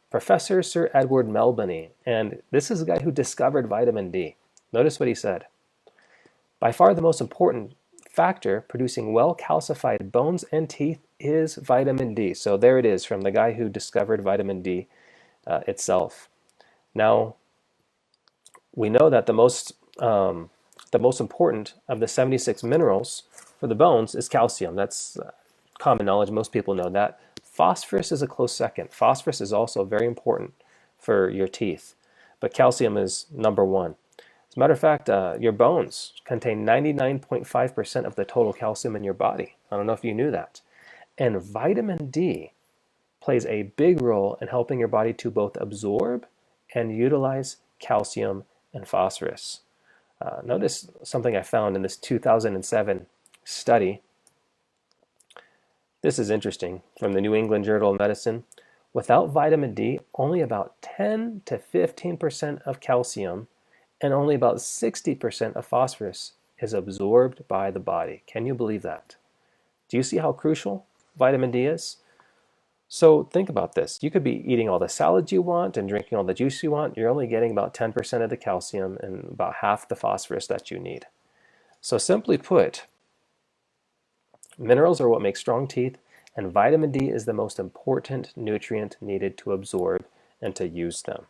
Professor Sir Edward Melbourne, and this is the guy who discovered vitamin D. Notice what he said. By far the most important factor producing well-calcified bones and teeth is vitamin D. So there it is from the guy who discovered vitamin D itself. Now, we know that the most important of the 76 minerals for the bones is calcium. That's common knowledge. Most people know that. Phosphorus is a close second. Phosphorus is also very important for your teeth, but calcium is number one. As a matter of fact, your bones contain 99.5% of the total calcium in your body. I don't know if you knew that. And vitamin D plays a big role in helping your body to both absorb and utilize calcium and phosphorus. Notice something I found in this 2007 study. This is interesting from the New England Journal of Medicine. Without vitamin D, only about 10 to 15% of calcium and only about 60% of phosphorus is absorbed by the body. Can you believe that? Do you see how crucial vitamin D is? So think about this. You could be eating all the salads you want and drinking all the juice you want. You're only getting about 10% of the calcium and about half the phosphorus that you need. So simply put, minerals are what make strong teeth, and vitamin D is the most important nutrient needed to absorb and to use them.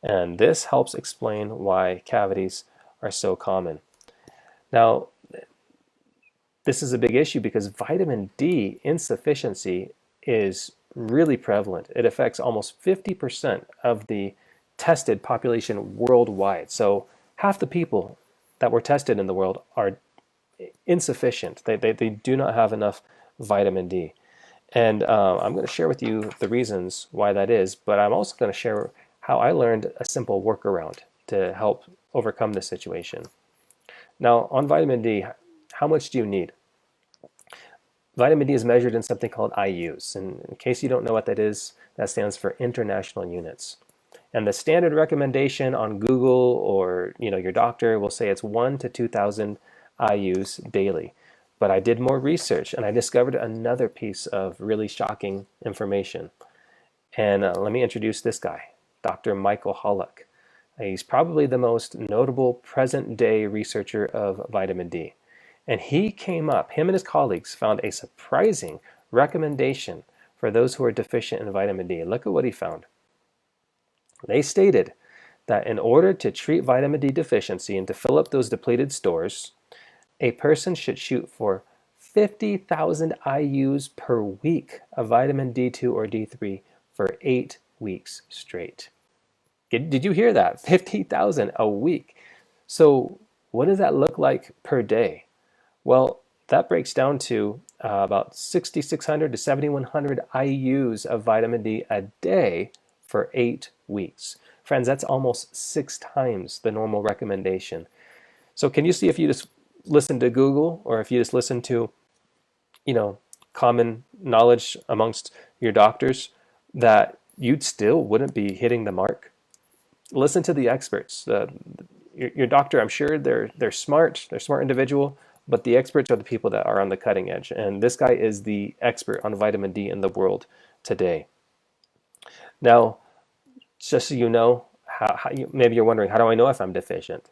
And this helps explain why cavities are so common. Now, this is a big issue because vitamin D insufficiency is really prevalent. It affects almost 50% of the tested population worldwide. So half the people that were tested in the world are insufficient. They do not have enough vitamin D. And I'm going to share with you the reasons why that is, but I'm also going to share how I learned a simple workaround to help overcome this situation. Now, on vitamin D, how much do you need? Vitamin D is measured in something called IUs. And in case you don't know what that is, that stands for international units. And the standard recommendation on Google or your doctor will say it's 1 to 2,000 IUs daily. But I did more research and I discovered another piece of really shocking information. And let me introduce this guy, Dr. Michael Holluck. He's probably the most notable present-day researcher of vitamin D. And him and his colleagues found a surprising recommendation for those who are deficient in vitamin D. Look at what he found. They stated that in order to treat vitamin D deficiency and to fill up those depleted stores, a person should shoot for 50,000 IUs per week of vitamin D2 or D3 for 8 weeks straight. Did you hear that? 50,000 a week. So what does that look like per day? Well, that breaks down to about 6,600 to 7,100 IUs of vitamin D a day for 8 weeks. Friends, that's almost 6 times the normal recommendation. So can you see, if you just listen to Google or if you just listen to, common knowledge amongst your doctors, that you still wouldn't be hitting the mark? Listen to the experts. Your doctor, I'm sure they're smart individual, but the experts are the people that are on the cutting edge. And this guy is the expert on vitamin D in the world today. Now, just so you know, maybe you're wondering, how do I know if I'm deficient?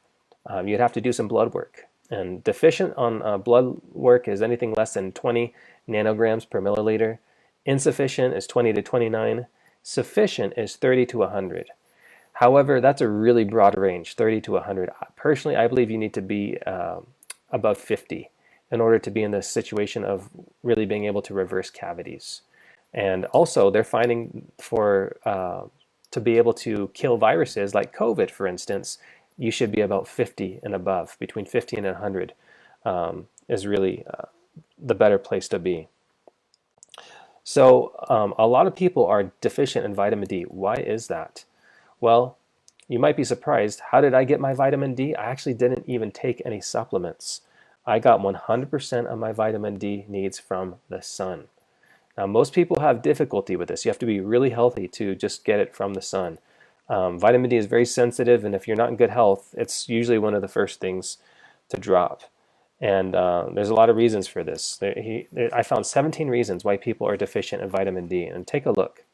You'd have to do some blood work. And deficient on blood work is anything less than 20 nanograms per milliliter. Insufficient is 20 to 29. Sufficient is 30 to 100. However, that's a really broad range, 30 to 100. Personally, I believe you need to be above 50 in order to be in the situation of really being able to reverse cavities. And also, they're finding to be able to kill viruses like COVID, for instance, you should be about 50 and above. Between 50 and 100 is really the better place to be. So a lot of people are deficient in vitamin D. Why is that? Well, you might be surprised. How did I get my vitamin D? I actually didn't even take any supplements. I got 100% of my vitamin D needs from the sun. Now, most people have difficulty with this. You have to be really healthy to just get it from the sun. Vitamin D is very sensitive, and if you're not in good health, it's usually one of the first things to drop. And there's a lot of reasons for this. I found 17 reasons why people are deficient in vitamin D, and take a look.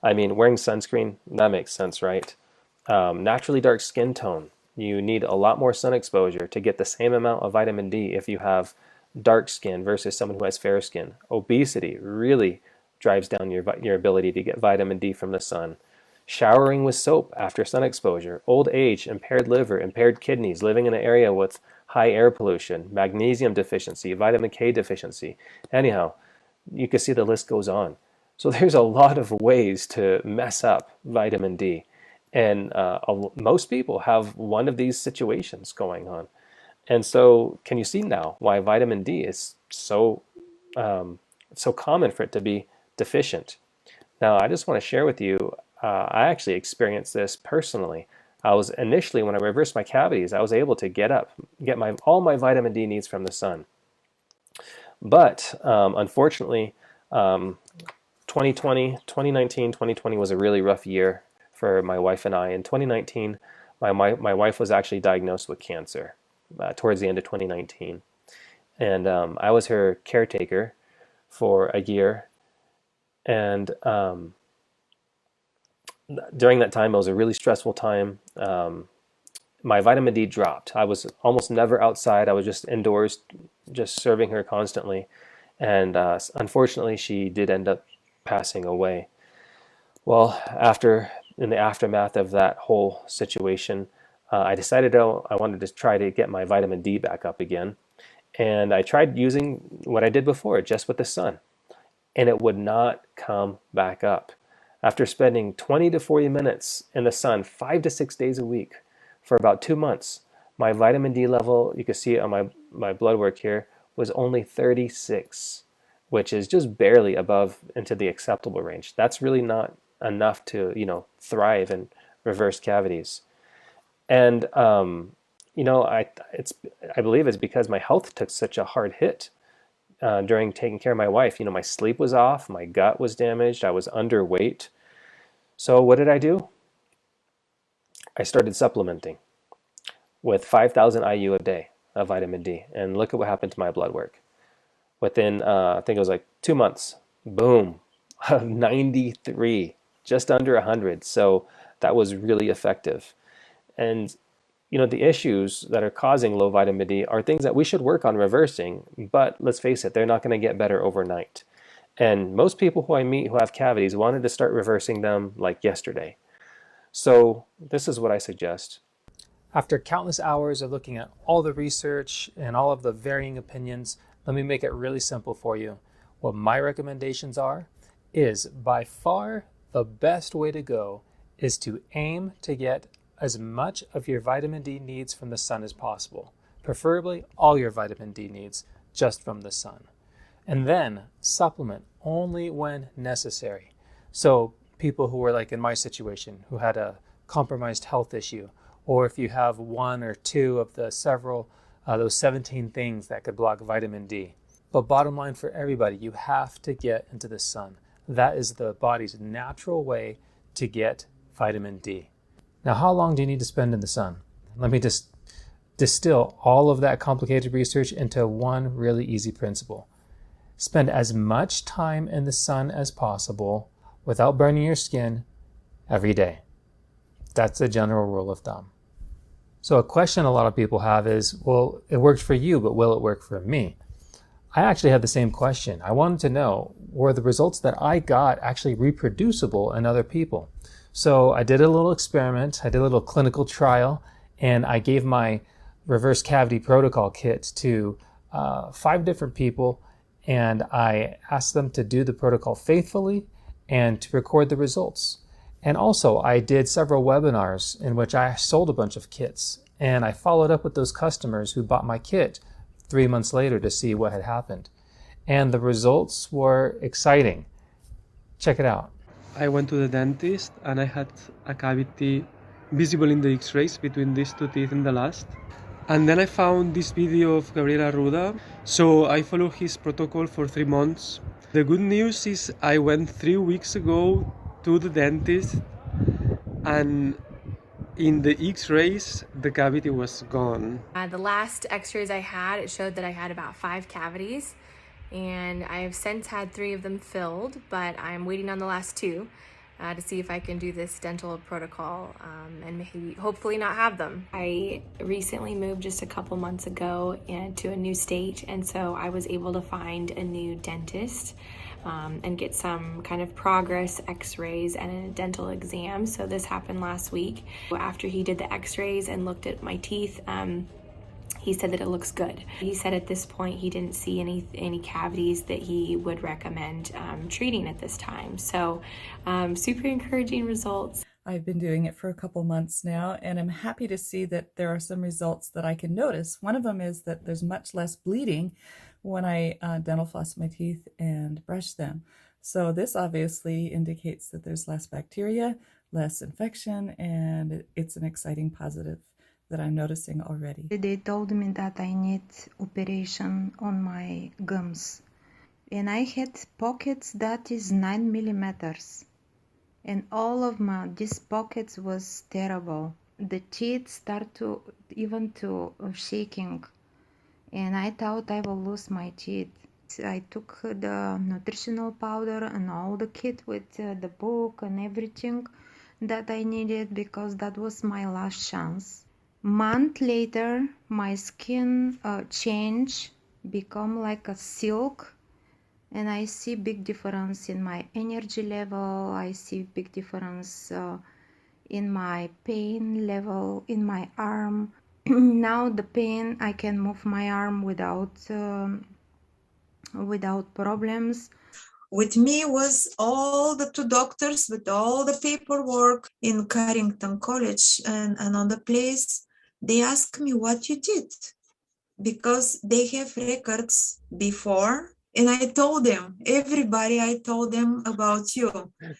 I mean, wearing sunscreen, that makes sense, right? Naturally dark skin tone. You need a lot more sun exposure to get the same amount of vitamin D if you have dark skin versus someone who has fair skin. Obesity really drives down your ability to get vitamin D from the sun. Showering with soap after sun exposure. Old age, impaired liver, impaired kidneys, living in an area with high air pollution, magnesium deficiency, vitamin K deficiency. Anyhow, you can see the list goes on. So there's a lot of ways to mess up vitamin D. And most people have one of these situations going on. And so can you see now why vitamin D is so common for it to be deficient? Now, I just want to share with you, I actually experienced this personally. I was initially, when I reversed my cavities, I was able to get all my vitamin D needs from the sun. But unfortunately, 2020 was a really rough year for my wife and I. In 2019, my wife was actually diagnosed with cancer towards the end of 2019. And I was her caretaker for a year. And during that time, it was a really stressful time. My vitamin D dropped. I was almost never outside. I was just indoors, just serving her constantly. And unfortunately, she did end up passing away. Well, in the aftermath of that whole situation, I decided I wanted to try to get my vitamin D back up again. And I tried using what I did before, just with the sun, and it would not come back up. After spending 20 to 40 minutes in the sun 5 to 6 days a week for about 2 months, my vitamin D level, you can see it on my blood work here, was only 36, which is just barely above into the acceptable range. That's really not enough to, thrive and reverse cavities. And I believe it's because my health took such a hard hit during taking care of my wife. My sleep was off, my gut was damaged, I was underweight. So what did I do? I started supplementing with 5,000 IU a day of vitamin D, and look at what happened to my blood work. Within, I think it was like 2 months, boom, 93, just under 100. So that was really effective. And the issues that are causing low vitamin D are things that we should work on reversing, but let's face it, they're not going to get better overnight. And most people who I meet who have cavities wanted to start reversing them like yesterday. So this is what I suggest. After countless hours of looking at all the research and all of the varying opinions, let me make it really simple for you. What my recommendations are is by far the best way to go is to aim to get as much of your vitamin D needs from the sun as possible, preferably all your vitamin D needs just from the sun. And then supplement only when necessary. So people who were like in my situation, who had a compromised health issue, or if you have one or two of the several, those 17 things that could block vitamin D. But bottom line for everybody, you have to get into the sun. That is the body's natural way to get vitamin D. Now, how long do you need to spend in the sun? Let me just distill all of that complicated research into one really easy principle. Spend as much time in the sun as possible without burning your skin every day. That's a general rule of thumb. So a question a lot of people have is, well, it worked for you, but will it work for me? I actually had the same question. I wanted to know, were the results that I got actually reproducible in other people? So I did a little experiment, I did a little clinical trial, and I gave my reverse cavity protocol kit to 5 different people, and I asked them to do the protocol faithfully and to record the results. And also I did several webinars in which I sold a bunch of kits, and I followed up with those customers who bought my kit 3 months later to see what had happened. And the results were exciting. Check it out. I went to the dentist and I had a cavity visible in the x-rays between these 2 teeth in the last. And then I found this video of Gabriel Arruda, so I followed his protocol for 3 months. The good news is I went 3 weeks ago to the dentist, and in the x-rays the cavity was gone. The last x-rays I had, it showed that I had about 5 cavities, and I have since had 3 of them filled, but I'm waiting on the last 2 to see if I can do this dental protocol and maybe hopefully not have them. I recently moved just a couple months ago to a new state, and so I was able to find a new dentist and get some kind of progress x-rays and a dental exam. So this happened last week. After he did the x-rays and looked at my teeth, he said that it looks good. He said at this point he didn't see any cavities that he would recommend treating at this time. So super encouraging results. I've been doing it for a couple months now, and I'm happy to see that there are some results that I can notice. One of them is that there's much less bleeding when I dental floss my teeth and brush them. So this obviously indicates that there's less bacteria, less infection, and it's an exciting positive that I'm noticing already. They told me that I need operation on my gums, and I had pockets that is 9 millimeters, and all of these pockets was terrible. The teeth start to shaking, and I thought I will lose my teeth. I took the nutritional powder and all the kit with the book and everything that I needed, because that was my last chance. Month later, my skin changed, become like a silk, and I see big difference in my energy level. I see big difference in my pain level in my arm. Now the pain, I can move my arm without problems. With me was all the two doctors with all the paperwork in Carrington College, and on the place they asked me what you did, because they have records before, and I told them, everybody, I told them about you,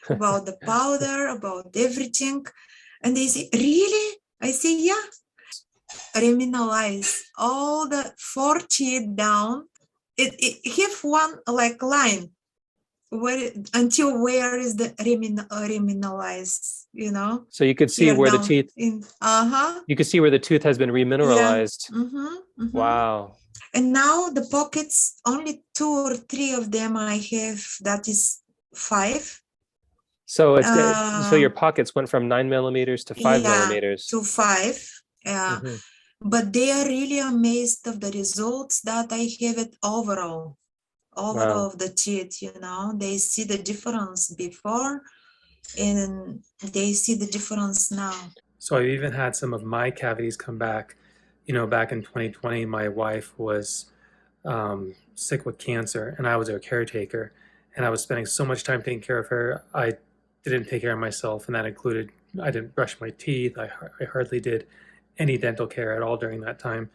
about the powder, about everything, and they say, really? I say, yeah. Remineralize all the 4 teeth down. It have one like line where until where is the remineralize, you know? So you could see Here where the down teeth, in you could see where the tooth has been remineralized. Yeah. Wow. And now the pockets, only 2 or 3 of them I have, that is 5. So it's so your pockets went from 9 millimeters to 5 millimeters. To 5. Yeah. But they are really amazed of the results that I have it overall Wow. of the teeth, you know. They see the difference before, and they see the difference now. So I've even had some of my cavities come back. You know, back in 2020, my wife was sick with cancer, and I was her caretaker, and I was spending so much time taking care of her. I didn't take care of myself, and that included I didn't brush my teeth. I hardly did any dental care at all during that time.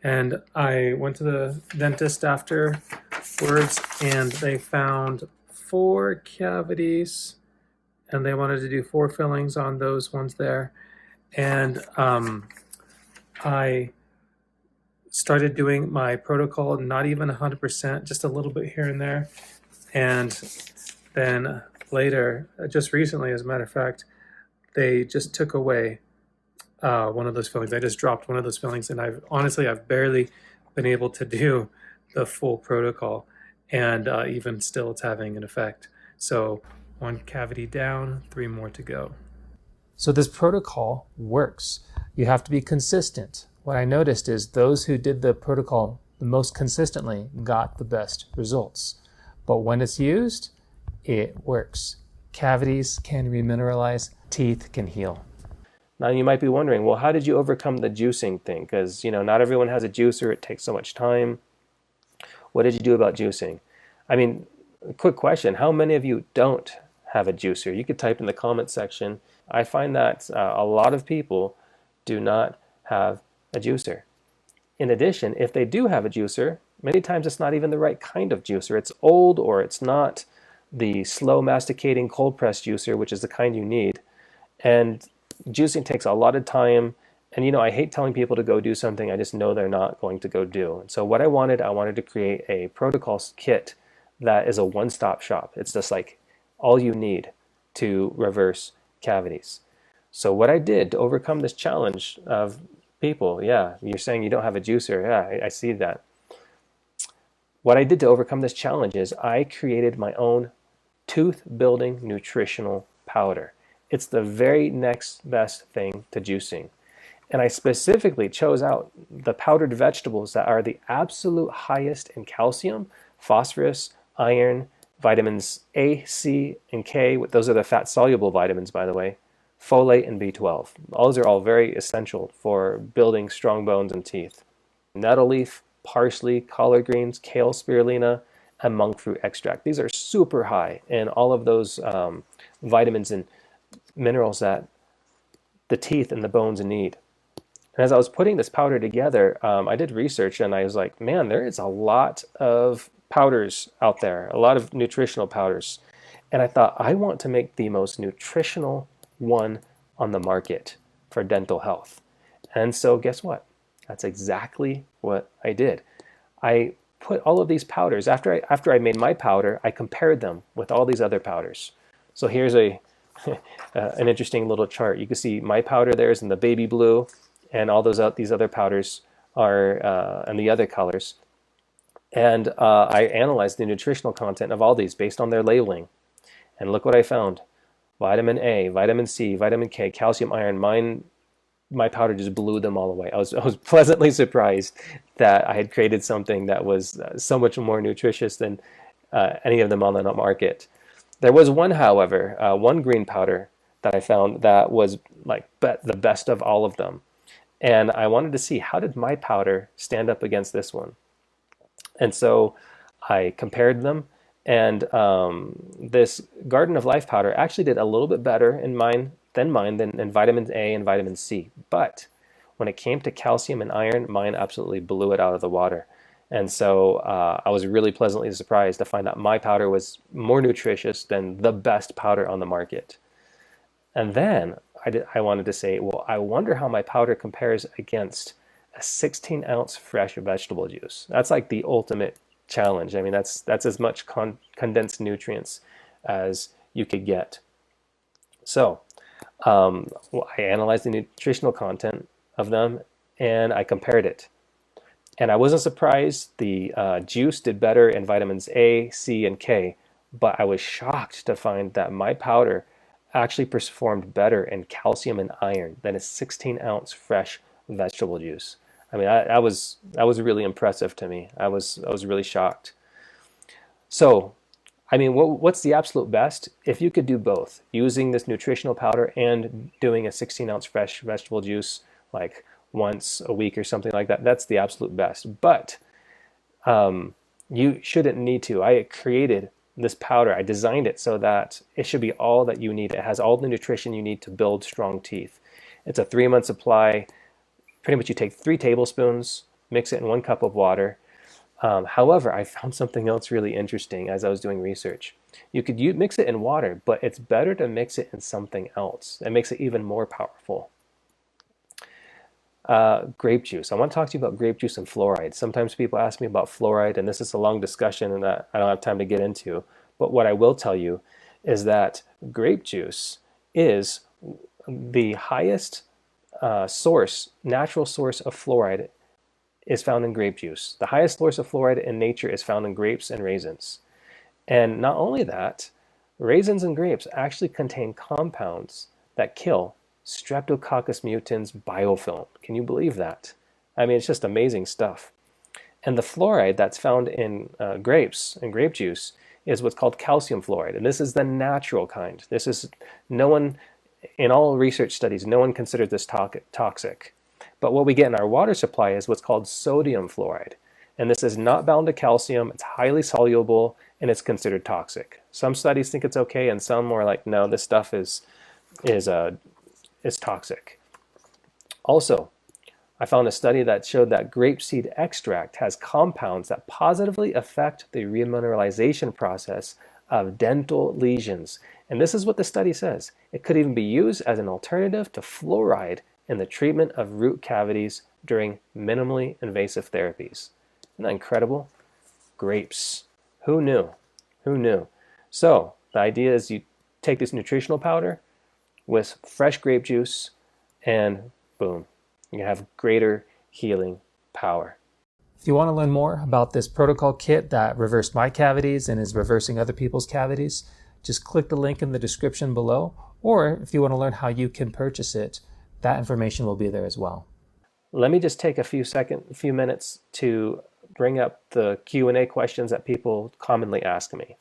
And I went to the dentist afterwards, and they found 4 cavities, and they wanted to do 4 fillings on those ones there. And I started doing my protocol, not even 100%, just a little bit here and there. And then later, just recently, as a matter of fact, they just took away one of those fillings. I just dropped one of those fillings, and I've barely been able to do the full protocol, and even still it's having an effect. So 1 cavity down, 3 more to go. So this protocol works. You have to be consistent. What I noticed is those who did the protocol the most consistently got the best results. But when it's used, it works. Cavities can remineralize, teeth can heal. Now you might be wondering, well, how did you overcome the juicing thing? Because, you know, not everyone has a juicer. It takes so much time. What did you do about juicing? I mean, quick question. How many of you don't have a juicer? You could type in the comment section. I find that a lot of people do not have a juicer. In addition, if they do have a juicer, many times it's not even the right kind of juicer. It's old, or it's not the slow masticating cold press juicer, which is the kind you need. And juicing takes a lot of time, and you know, I hate telling people to go do something I just know they're not going to go do. And so what I wanted to create a protocol kit that is a one-stop shop. It's just like all you need to reverse cavities. So what I did to overcome this challenge of people, yeah, you're saying you don't have a juicer. Yeah, I see that. What I did to overcome this challenge is I created my own tooth-building nutritional powder. It's the very next best thing to juicing. And I specifically chose out the powdered vegetables that are the absolute highest in calcium, phosphorus, iron, vitamins A, C, and K. Those are the fat-soluble vitamins, by the way. Folate and B12. Those are all very essential for building strong bones and teeth. nettle leaf, parsley, collard greens, kale, spirulina, and monk fruit extract. These are super high in all of those vitamins and minerals that the teeth and the bones need. And as I was putting this powder together, I did research and I was like, man, there is a lot of powders out there, a lot of nutritional powders. And I thought, I want to make the most nutritional one on the market for dental health. And so guess what? That's exactly what I did. I put all of these powders, after I made my powder, I compared them with all these other powders. So here's an interesting little chart. You can see my powder there is in the baby blue, and all these other powders are in the other colors. And I analyzed the nutritional content of all these based on their labeling. And look what I found. Vitamin A, vitamin C, vitamin K, calcium, iron. My powder just blew them all away. I was pleasantly surprised that I had created something that was so much more nutritious than any of them on the market. There was one, however, one green powder that I found that was like the best of all of them. And I wanted to see, how did my powder stand up against this one? And so I compared them, and this Garden of Life powder actually did a little bit better in mine than in vitamin A and vitamin C. But when it came to calcium and iron, mine absolutely blew it out of the water. And so I was really pleasantly surprised to find out my powder was more nutritious than the best powder on the market. And then I wanted to say, well, I wonder how my powder compares against a 16-ounce fresh vegetable juice. That's like the ultimate challenge. I mean, that's as much condensed nutrients as you could get. So I analyzed the nutritional content of them, and I compared it. And I wasn't surprised the juice did better in vitamins A, C, and K, but I was shocked to find that my powder actually performed better in calcium and iron than a 16-ounce fresh vegetable juice. I mean, that was really impressive to me. I was really shocked. So, I mean, what's the absolute best? If you could do both, using this nutritional powder and doing a 16-ounce fresh vegetable juice like once a week or something like that, that's the absolute best. But you shouldn't need to. I created this powder. I designed it so that it should be all that you need. It has all the nutrition you need to build strong teeth. It's a 3-month supply. Pretty much you take 3 tablespoons, mix it in 1 cup of water. However, I found something else really interesting as I was doing research. You could mix it in water, but it's better to mix it in something else. That makes it even more powerful. Grape juice. I want to talk to you about grape juice and fluoride. Sometimes people ask me about fluoride, and this is a long discussion and that I don't have time to get into. But what I will tell you is that grape juice is the highest natural source of fluoride is found in grape juice. The highest source of fluoride in nature is found in grapes and raisins. And not only that, raisins and grapes actually contain compounds that kill Streptococcus mutans biofilm. Can you believe that? I mean, it's just amazing stuff. And the fluoride that's found in grapes and grape juice is what's called calcium fluoride. And this is the natural kind. This is, no one, in all research studies, no one considered this toxic. But what we get in our water supply is what's called sodium fluoride. And this is not bound to calcium, it's highly soluble, and it's considered toxic. Some studies think it's okay, and some are like, no, this stuff is toxic. Also, I found a study that showed that grapeseed extract has compounds that positively affect the remineralization process of dental lesions. And this is what the study says. It could even be used as an alternative to fluoride in the treatment of root cavities during minimally invasive therapies. Isn't that incredible? Grapes. Who knew? Who knew? So the idea is you take this nutritional powder with fresh grape juice, and boom, you have greater healing power. If you want to learn more about this protocol kit that reversed my cavities and is reversing other people's cavities, just click the link in the description below, or if you want to learn how you can purchase it, that information will be there as well. Let me just take a few minutes to bring up the Q&A questions that people commonly ask me.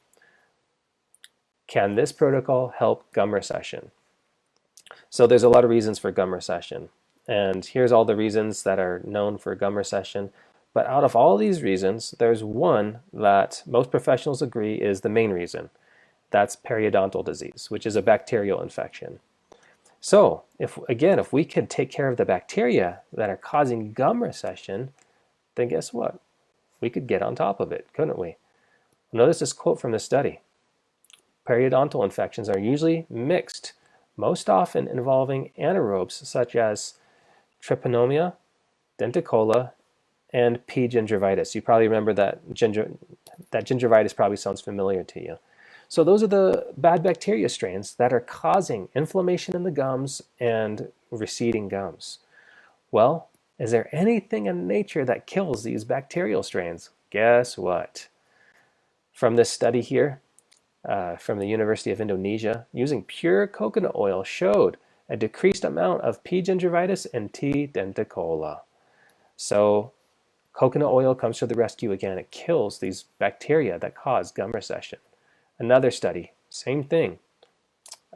Can this protocol help gum recession? So there's a lot of reasons for gum recession. And here's all the reasons that are known for gum recession. But out of all these reasons, there's one that most professionals agree is the main reason. That's periodontal disease, which is a bacterial infection. So, if we could take care of the bacteria that are causing gum recession, then guess what? We could get on top of it, couldn't we? Notice this quote from the study. Periodontal infections are usually mixed, most often involving anaerobes such as Treponema, Denticola, and P. gingivitis. You probably remember that gingivitis probably sounds familiar to you. So those are the bad bacteria strains that are causing inflammation in the gums and receding gums. Well, is there anything in nature that kills these bacterial strains? Guess what? From this study here, from the University of Indonesia, using pure coconut oil showed a decreased amount of P. gingivitis and T. denticola. So coconut oil comes to the rescue again. It kills these bacteria that cause gum recession. Another study, same thing.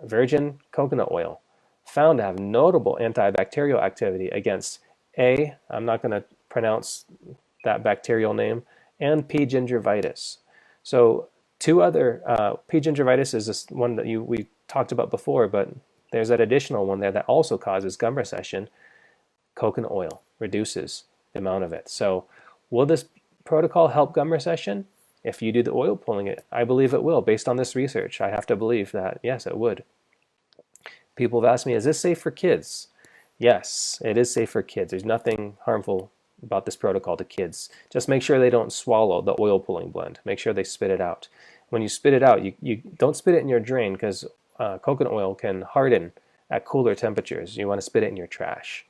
Virgin coconut oil found to have notable antibacterial activity against A, I'm not going to pronounce that bacterial name, and P. gingivitis. So two other, P. gingivitis is this one that we talked about before, but there's that additional one there that also causes gum recession. Coconut oil reduces the amount of it. So will this protocol help gum recession? If you do the oil pulling, I believe it will. Based on this research, I have to believe that, yes, it would. People have asked me, is this safe for kids? Yes, it is safe for kids. There's nothing harmful about this protocol to kids. Just make sure they don't swallow the oil pulling blend. Make sure they spit it out. When you spit it out, you don't spit it in your drain because coconut oil can harden at cooler temperatures. You want to spit it in your trash.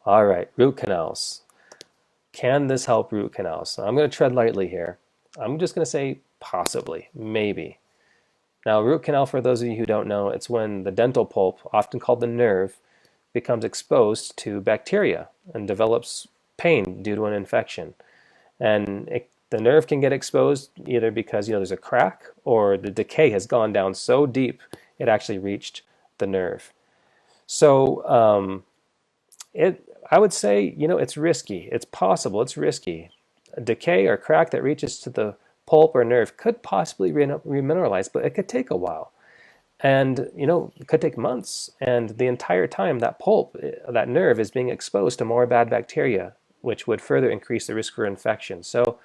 All right, root canals. Can this help root canals? I'm going to tread lightly here. I'm just going to say possibly, maybe. Now, root canal, for those of you who don't know, it's when the dental pulp, often called the nerve, becomes exposed to bacteria and develops pain due to an infection. And the nerve can get exposed either because there's a crack or the decay has gone down so deep it actually reached the nerve. So I would say, it's risky. It's possible. It's risky. A decay or crack that reaches to the pulp or nerve could possibly remineralize, but it could take a while. And, it could take months. And the entire time that pulp, that nerve is being exposed to more bad bacteria, which would further increase the risk for infection. So,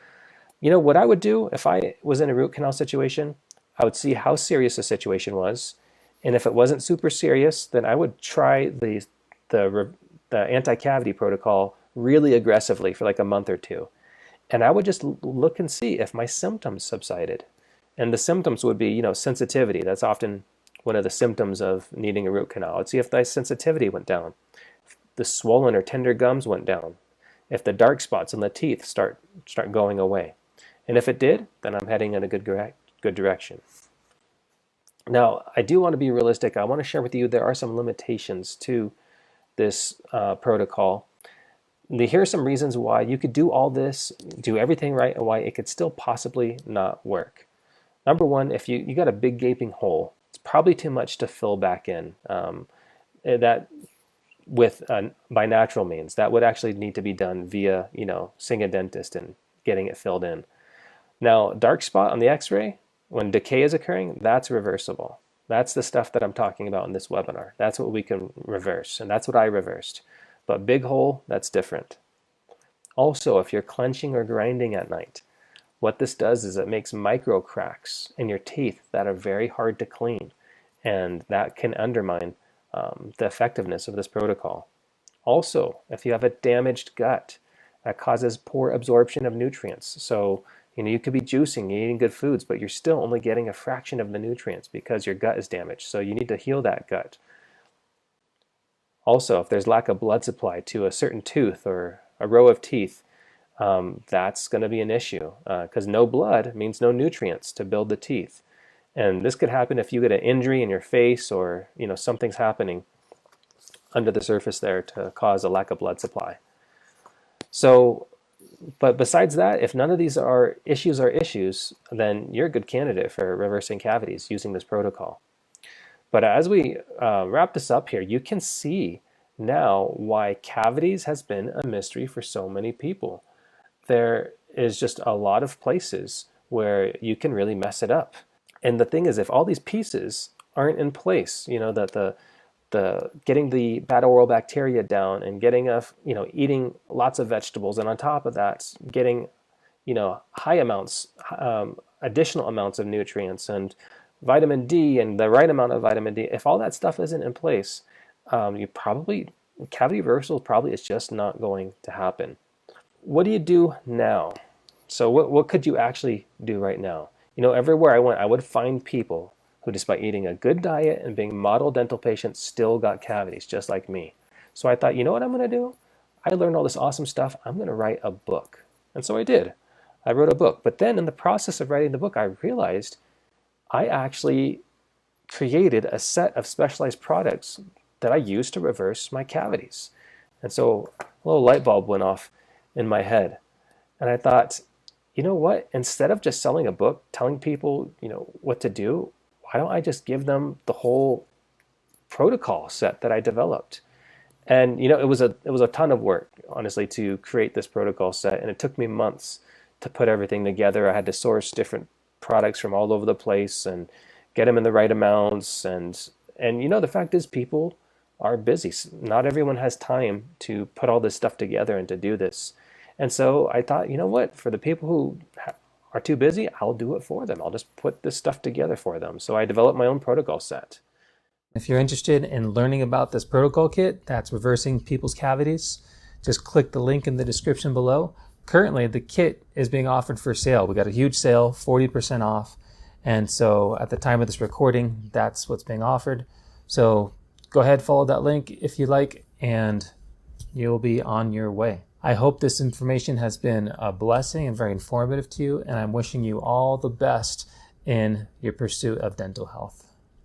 what I would do if I was in a root canal situation, I would see how serious the situation was. And if it wasn't super serious, then I would try the anti-cavity protocol really aggressively for like a month or two. And I would just look and see if my symptoms subsided. And the symptoms would be, sensitivity. That's often one of the symptoms of needing a root canal. I'd see if my sensitivity went down, if the swollen or tender gums went down, if the dark spots in the teeth start going away. And if it did, then I'm heading in a good direction. Now, I do want to be realistic. I want to share with you there are some limitations to this protocol. Here are some reasons why you could do all this, do everything right, and why it could still possibly not work. Number one, if you got a big gaping hole, it's probably too much to fill back in. That with by natural means, that would actually need to be done via seeing a dentist and getting it filled in. Now, dark spot on the X-ray when decay is occurring, that's reversible. That's the stuff that I'm talking about in this webinar. That's what we can reverse, and that's what I reversed. But big hole, that's different. Also, if you're clenching or grinding at night, what this does is it makes micro cracks in your teeth that are very hard to clean, and that can undermine the effectiveness of this protocol. Also, if you have a damaged gut, that causes poor absorption of nutrients. So, you could be juicing, you're eating good foods, but you're still only getting a fraction of the nutrients because your gut is damaged. So you need to heal that gut. Also, if there's lack of blood supply to a certain tooth or a row of teeth, that's going to be an issue because no blood means no nutrients to build the teeth. And this could happen if you get an injury in your face or something's happening under the surface there to cause a lack of blood supply. So, but besides that, if none of these are issues, then you're a good candidate for reversing cavities using this protocol. But as we wrap this up here, you can see now why cavities has been a mystery for so many people. There is just a lot of places where you can really mess it up. And the thing is, if all these pieces aren't in place, that the getting the bad oral bacteria down and getting eating lots of vegetables, and on top of that getting high amounts, additional amounts of nutrients and vitamin D and the right amount of vitamin D, if all that stuff isn't in place, cavity reversal probably is just not going to happen. What do you do now? So what could you actually do right now? Everywhere I went, I would find people who, despite eating a good diet and being model dental patients, still got cavities, just like me. So I thought, you know what I'm going to do? I learned all this awesome stuff. I'm going to write a book. And so I did. I wrote a book. But then in the process of writing the book, I realized I actually created a set of specialized products that I used to reverse my cavities. And so a little light bulb went off in my head. And I thought, you know what? Instead of just selling a book, telling people, what to do, why don't I just give them the whole protocol set that I developed? And it was a ton of work, honestly, to create this protocol set, and it took me months to put everything together. I had to source different products from all over the place and get them in the right amounts. And the fact is, people are busy. Not everyone has time to put all this stuff together and to do this. And so I thought, you know what? For the people who are too busy, I'll do it for them. I'll just put this stuff together for them. So I developed my own protocol set. If you're interested in learning about this protocol kit that's reversing people's cavities, just click the link in the description below. Currently, the kit is being offered for sale. We got a huge sale, 40% off. And so at the time of this recording, that's what's being offered. So go ahead, follow that link if you like, and you'll be on your way. I hope this information has been a blessing and very informative to you, and I'm wishing you all the best in your pursuit of dental health.